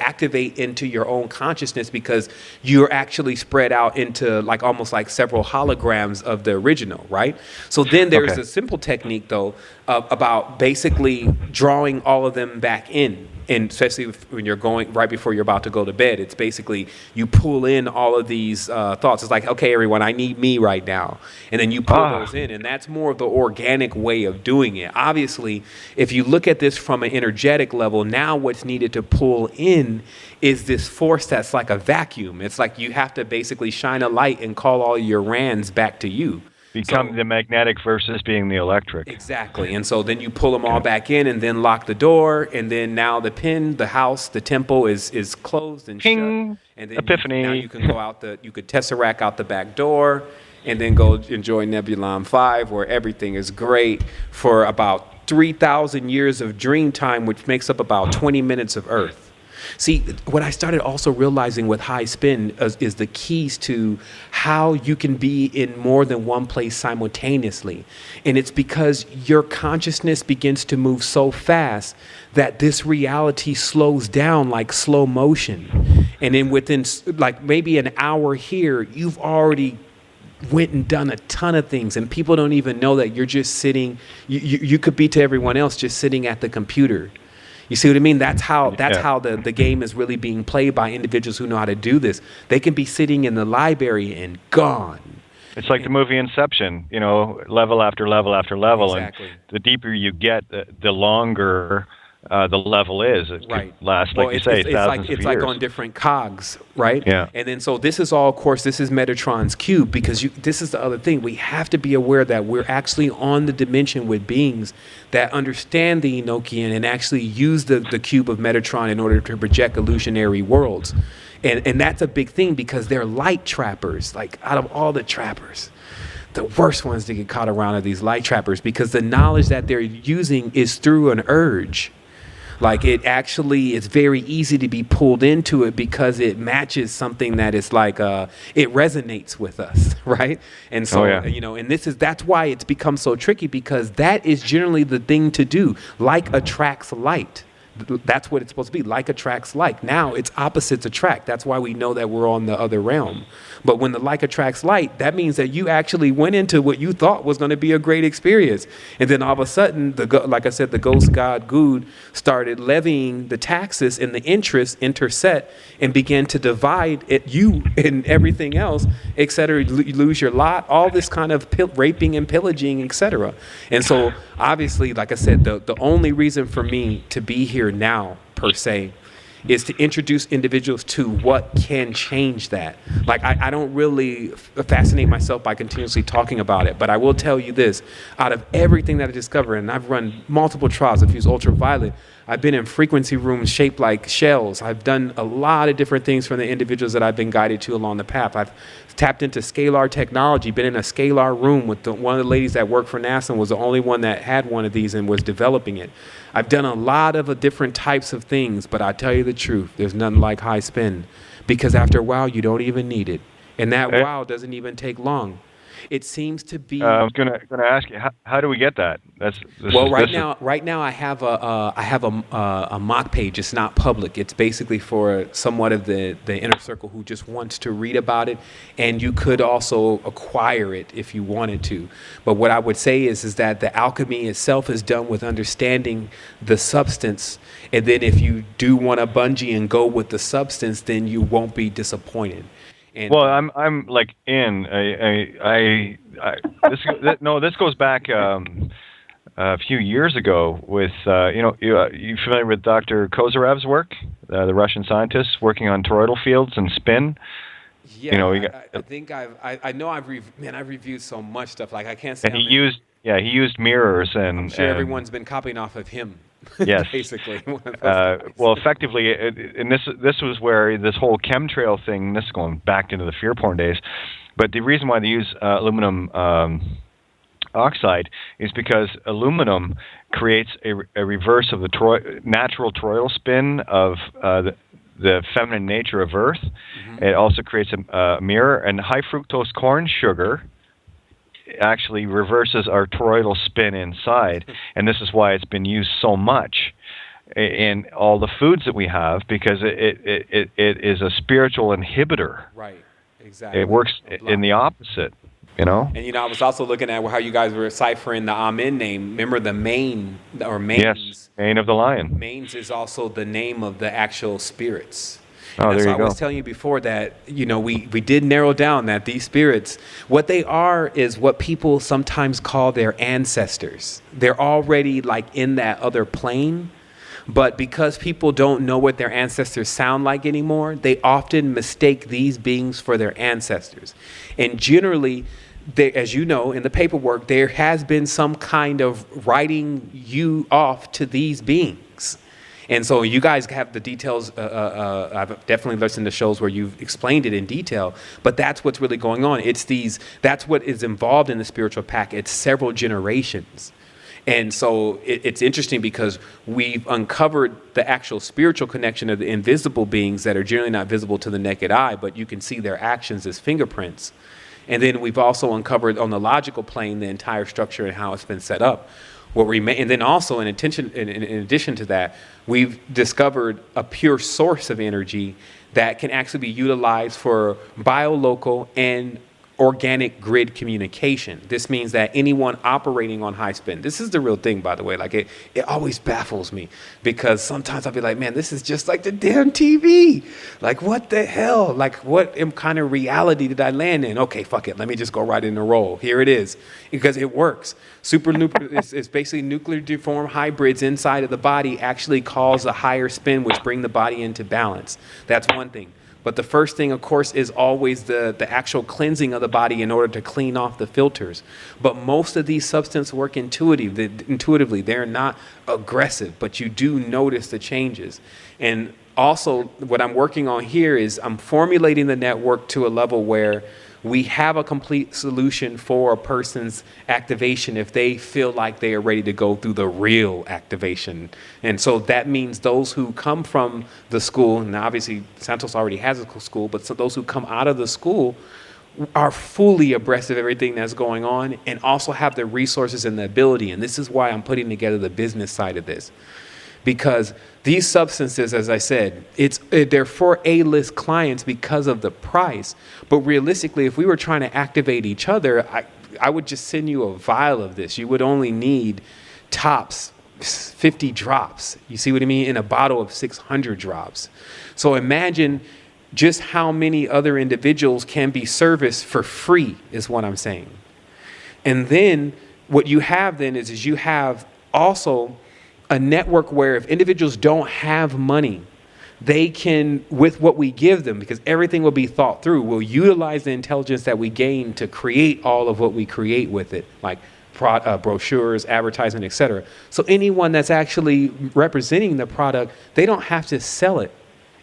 activate into your own consciousness, because you're actually spread out into almost like several holograms of the original, right? So then there's a simple technique, though, about basically drawing all of them back in. And especially when you're going right before you're about to go to bed, it's basically you pull in all of these thoughts. It's like, okay, everyone, I need me right now. And then you pull those in. And that's more of the organic way of doing it. Obviously, if you look at this from an energetic level, now what's needed to pull in is this force that's like a vacuum. It's like you have to basically shine a light and call all your rands back to you. Become the magnetic versus being the electric. Exactly. And so then you pull them all back in and then lock the door. And then now the house, the temple is closed and Ping. Shut. And then Epiphany. Now you can go out you could tesseract out the back door and then go enjoy Nebulon 5, where everything is great for about 3,000 years of dream time, which makes up about 20 minutes of Earth. See, what I started also realizing with high spin is the keys to how you can be in more than one place simultaneously. And it's because your consciousness begins to move so fast that this reality slows down like slow motion. And then within maybe an hour here, you've already went and done a ton of things, and people don't even know that you're just sitting. You could be to everyone else just sitting at the computer. You see what I mean? That's how the game is really being played by individuals who know how to do this. They can be sitting in the library and gone. It's like the movie Inception, level after level after level. Exactly. And the deeper you get, the longer the level is. It could last, like you say, thousands of years. It's like on different cogs, right? Yeah. And then so this is all, of course, this is Metatron's cube, because this is the other thing. We have to be aware that we're actually on the dimension with beings that understand the Enochian and actually use the cube of Metatron in order to project illusionary worlds. And that's a big thing, because they're light trappers. Like, out of all the trappers, the worst ones to get caught around are these light trappers, because the knowledge that they're using is through an urge. Like, it actually is very easy to be pulled into it because it matches something that is like, it resonates with us, right? And so, and that's why it's become so tricky, because that is generally the thing to do. Like attracts light. That's what it's supposed to be. Like attracts like. Now it's opposites attract. That's why we know that we're on the other realm. But when the like attracts like, that means that you actually went into what you thought was going to be a great experience. And then all of a sudden, like I said, the ghost god Good started levying the taxes and the interest intersect and began to divide you and everything else, et cetera. You lose your lot, all this kind of raping and pillaging, et cetera. And so obviously, like I said, the only reason for me to be here now, per se, is to introduce individuals to what can change that. Like, I don't really fascinate myself by continuously talking about it, but I will tell you this. Out of everything that I discovered, and I've run multiple trials, I've used ultraviolet, I've been in frequency rooms shaped like shells. I've done a lot of different things from the individuals that I've been guided to along the path. I've tapped into scalar technology, been in a scalar room with one of the ladies that worked for NASA and was the only one that had one of these and was developing it. I've done a lot of different types of things, but I tell you the truth, there's nothing like high spin, because after a while, you don't even need it. And that wow doesn't even take long. It seems to be. I was gonna ask you, how do we get that? Right now I have a mock page. It's not public. It's basically for somewhat of the inner circle who just wants to read about it, and you could also acquire it if you wanted to. But what I would say is that the alchemy itself is done with understanding the substance, and then if you do want to bungee and go with the substance, then you won't be disappointed. And well, I'm like this goes back a few years ago with you familiar with Dr. Kozarev's work, the Russian scientist working on toroidal fields and spin. Yeah, I think I've reviewed so much stuff. Like I can't say. And he used mirrors, and I'm sure everyone's been copying off of him. Yes, basically. Well, effectively, and this was where this whole chemtrail thing. This is going back into the fear porn days, but the reason why they use aluminum oxide is because aluminum creates a reverse of the natural toroidal spin of the feminine nature of Earth. Mm-hmm. It also creates a mirror, and high fructose corn sugar actually reverses our toroidal spin inside, and this is why it's been used so much in all the foods that we have, because it is a spiritual inhibitor. Right, exactly. It works in the opposite, you know. And I was also looking at how you guys were ciphering the Amen name. Remember the Mane or Manes? Yes, Mane of the Lion. Manes is also the name of the actual spirits. Oh, there you go. I was telling you before that, we did narrow down that these spirits, what they are is what people sometimes call their ancestors. They're already like in that other plane, but because people don't know what their ancestors sound like anymore, they often mistake these beings for their ancestors. And generally, as you know, in the paperwork, there has been some kind of writing you off to these beings. And so you guys have the details. I've definitely listened to shows where you've explained it in detail, but that's what's really going on. That's what is involved in the spiritual pack. It's several generations. And so it's interesting because we've uncovered the actual spiritual connection of the invisible beings that are generally not visible to the naked eye, but you can see their actions as fingerprints. And then we've also uncovered on the logical plane the entire structure and how it's been set up. And then also in addition to that, we've discovered a pure source of energy that can actually be utilized for biolocal and organic grid communication. This means that anyone operating on high spin, this is the real thing, by the way, like it always baffles me, because sometimes I'll be like, man, this is just like the damn TV. Like, what the hell? Like, what kind of reality did I land in? Okay, fuck it. Let me just go right in the roll. Here it is, because it works. It's basically nuclear deformed hybrids inside of the body actually cause a higher spin, which bring the body into balance. That's one thing. But the first thing, of course, is always the actual cleansing of the body in order to clean off the filters. But most of these substances work intuitively. They're not aggressive, but you do notice the changes. And also, what I'm working on here is I'm formulating the network to a level where we have a complete solution for a person's activation if they feel like they are ready to go through the real activation. And so that means those who come from the school, and obviously Santos already has a school, but so those who come out of the school are fully abreast of everything that's going on and also have the resources and the ability. And this is why I'm putting together the business side of this. because these substances, as I said, they're for A-list clients because of the price. But realistically, if we were trying to activate each other, I would just send you a vial of this. You would only need tops 50 drops. You see what I mean? In a bottle of 600 drops. So imagine just how many other individuals can be serviced for free is what I'm saying. And then what you have then is you have also a network where if individuals don't have money, they can, with what we give them, because everything will be thought through, we'll utilize the intelligence that we gain to create all of what we create with it, like brochures, advertisement, etc. So anyone that's actually representing the product, they don't have to sell it.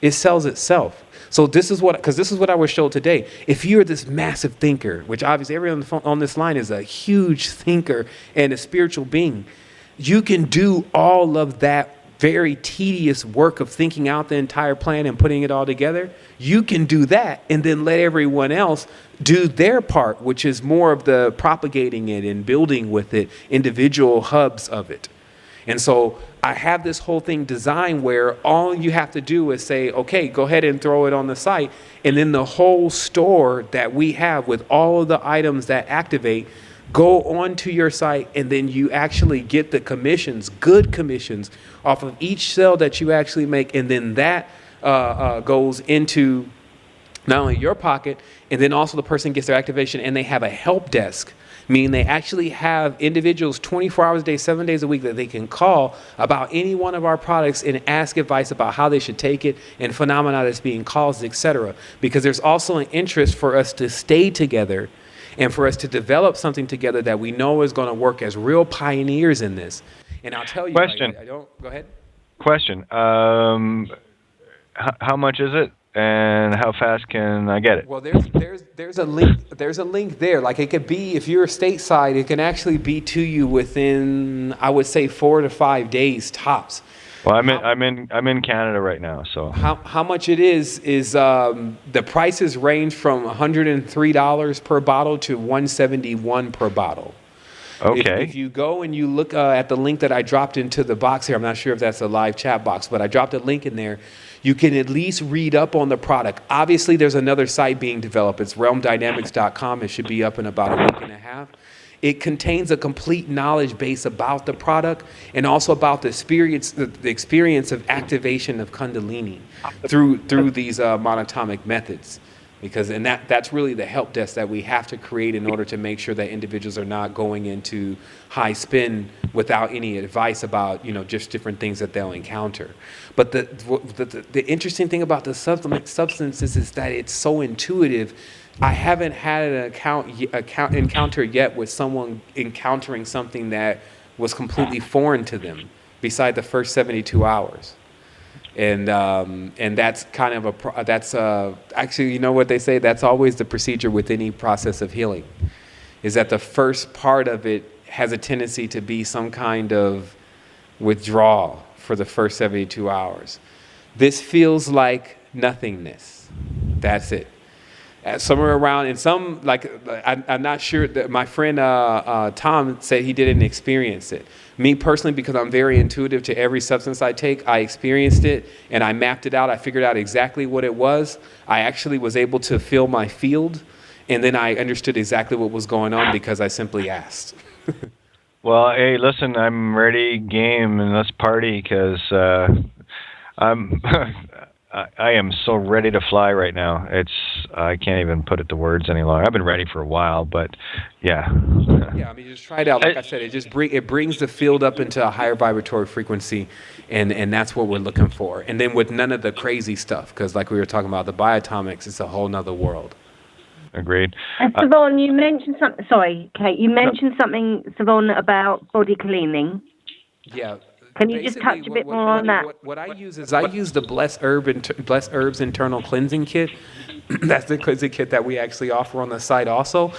It sells itself. So this is what I was showed today. If you're this massive thinker, which obviously everyone on this line is a huge thinker and a spiritual being, you can do all of that very tedious work of thinking out the entire plan and putting it all together. You can do that and then let everyone else do their part, which is more of the propagating it and building with it, individual hubs of it. And so I have this whole thing designed where all you have to do is say, okay, go ahead and throw it on the site. And then the whole store that we have with all of the items that activate go onto your site, and then you actually get the commissions, good commissions off of each sale that you actually make. And then that goes into not only your pocket, and then also the person gets their activation, and they have a help desk. Meaning they actually have individuals 24 hours a day, 7 days a week that they can call about any one of our products and ask advice about how they should take it and phenomena that's being caused, etc. Because there's also an interest for us to stay together and for us to develop something together that we know is going to work as real pioneers in this. And I'll tell you, Question. Go ahead. Question. How much is it? And how fast can I get it? Well, there's a link. There's a link there. Like it could be, if you're stateside, it can actually be to you within, I would say, 4 to 5 days tops. Well, I'm in Canada right now, so how much it is the prices range from $103 per bottle to $171 per bottle. Okay. If you go and you look at the link that I dropped into the box here, I'm not sure if that's a live chat box, but I dropped a link in there. You can at least read up on the product. Obviously, there's another site being developed. It's realmdynamics.com. It should be up in about a week and a half. It contains a complete knowledge base about the product and also about the experience of activation of Kundalini through these monatomic methods. And that's really the help desk that we have to create in order to make sure that individuals are not going into high spin without any advice about, just different things that they'll encounter. But the interesting thing about the substances is that it's so intuitive. I haven't had an encounter yet with someone encountering something that was completely foreign to them beside the first 72 hours. And that's kind of that's actually, you know what they say, that's always the procedure with any process of healing, is that the first part of it has a tendency to be some kind of withdrawal for the first 72 hours. This feels like nothingness. That's it. Somewhere around, in some, I'm not sure, that my friend Tom said he didn't experience it. Me personally, because I'm very intuitive to every substance I take, I experienced it and I mapped it out. I figured out exactly what it was. I actually was able to feel my field, and then I understood exactly what was going on because I simply asked. Well, hey, listen, I'm ready, game, and let's party, because I am so ready to fly right now. I can't even put it to words any longer. I've been ready for a while, but yeah. Yeah, just try it out. Like I said, it brings the field up into a higher vibratory frequency, and that's what we're looking for. And then with none of the crazy stuff, because like we were talking about, the bioatomics, it's a whole nother world. Agreed. And Sevan, you mentioned something. Sorry, Kate. You mentioned something, Sevan, about body cleaning. Yeah. Can you just touch a bit more on that? What I use is the Blessed Herbs Internal Cleansing Kit. That's the cleansing kit that we actually offer on the site also,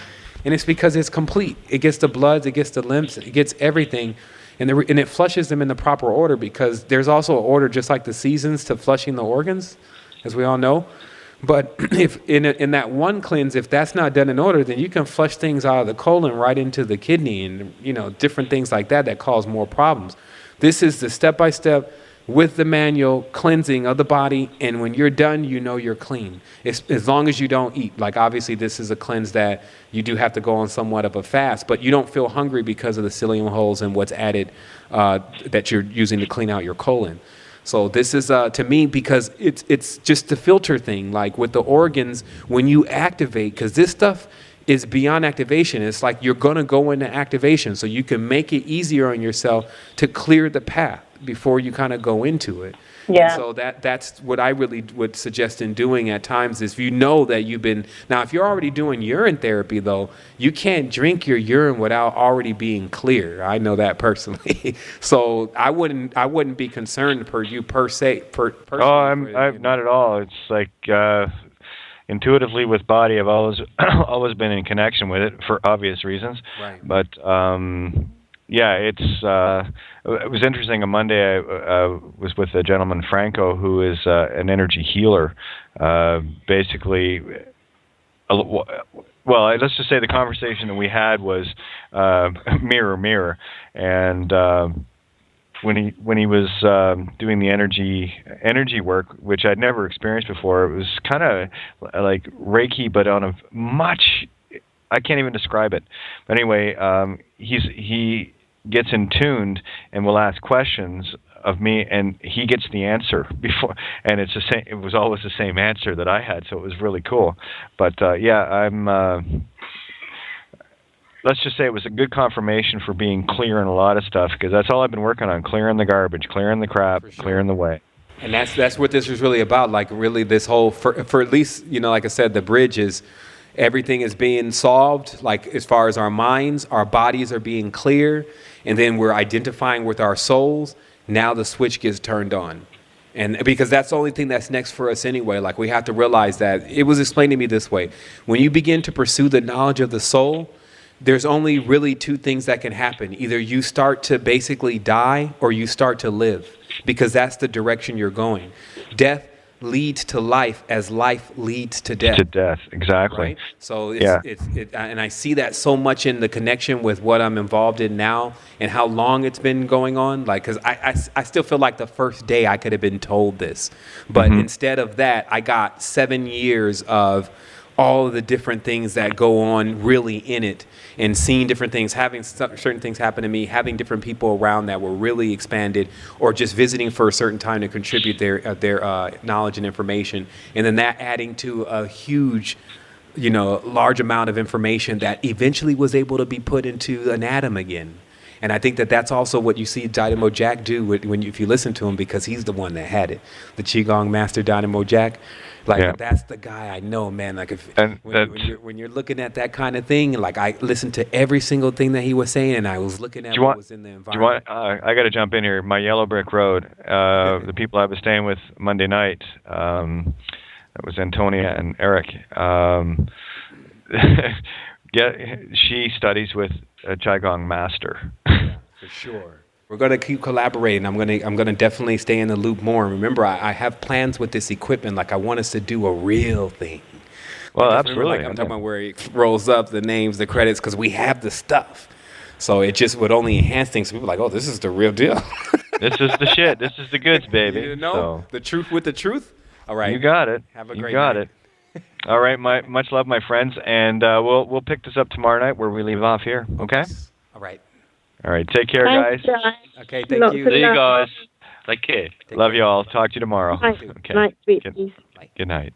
and it's because it's complete. It gets the bloods, it gets the lymphs, it gets everything, and it flushes them in the proper order, because there's also an order, just like the seasons, to flushing the organs, as we all know. But if in that one cleanse, if that's not done in order, then you can flush things out of the colon right into the kidney, and different things like that cause more problems. This is the step-by-step with the manual cleansing of the body, and when you're done, you know you're clean. As long as you don't eat. Like obviously this is a cleanse that you do have to go on somewhat of a fast, but you don't feel hungry because of the psyllium holes and what's added that you're using to clean out your colon. So this is to me, because it's just the filter thing. Like with the organs, when you activate, because this stuff is beyond activation. It's like you're going to go into activation, so you can make it easier on yourself to clear the path before you kind of go into it. Yeah. And so that's what I really would suggest in doing at times is if you know that you've been, now if you're already doing urine therapy though, you can't drink your urine without already being clear. I know that personally. So I wouldn't be concerned per se. I'm not at all. It's like intuitively with body, I've always been in connection with it for obvious reasons. Right. But yeah, it was interesting. On Monday, I was with a gentleman, Franco, who is an energy healer. Basically, well, let's just say the conversation that we had was mirror, mirror. And when he was doing the energy work, which I'd never experienced before, it was kind of like Reiki, but on a much, I can't even describe it. But anyway, he gets in tuned and will ask questions of me, and he gets the answer before, and it's the same. It was always the same answer that I had, so it was really cool. But yeah, I'm. Let's just say it was a good confirmation for being clear in a lot of stuff, because that's all I've been working on: clearing the garbage, clearing the crap, clearing the way. And that's what this is really about. Like really, this whole for at least like I said, the bridge is. Everything is being solved, like as far as our minds, our bodies are being clear, and then we're identifying with our souls. Now the switch gets turned on. And because that's the only thing that's next for us anyway. Like we have to realize that it was explained to me this way. When you begin to pursue the knowledge of the soul, there's only really two things that can happen. Either you start to basically die or you start to live, because that's the direction you're going. Death leads to life as life leads to death. To death, exactly. Right? So and I see that so much in the connection with what I'm involved in now and how long it's been going on. Like, because I still feel like the first day I could have been told this, but instead of that, I got 7 years of all of the different things that go on really in it, and seeing different things, having certain things happen to me, having different people around that were really expanded, or just visiting for a certain time to contribute their knowledge and information, and then that adding to a huge, large amount of information that eventually was able to be put into an atom again. And I think that that's also what you see Dynamo Jack do if you listen to him, because he's the one that had it, the Qigong master Dynamo Jack. Like that's the guy I know, man. Like when you're looking at that kind of thing, like I listened to every single thing that he was saying, and I was looking at what was in the environment. I got to jump in here. My Yellow Brick Road. The people I was staying with Monday night. That was Antonia and Eric. She studies with a Qigong master. Yeah, for sure. We're going to keep collaborating. I'm going to definitely stay in the loop more. And remember, I have plans with this equipment. Like I want us to do a real thing. Well, absolutely. I'm talking about where it rolls up the names, the credits, because we have the stuff. So it just would only enhance things. People are like, oh, this is the real deal. This is the shit. This is the goods, baby. The truth with the truth. All right. You got it. Have a great night. You got it. All right. Much love, my friends. And we'll pick this up tomorrow night where we leave off here. Okay? All right. All right. Take care, guys. Okay. Thank you. See you guys. Take care. Love you all. Talk to you tomorrow. Night, okay. night, sweeties. Good night.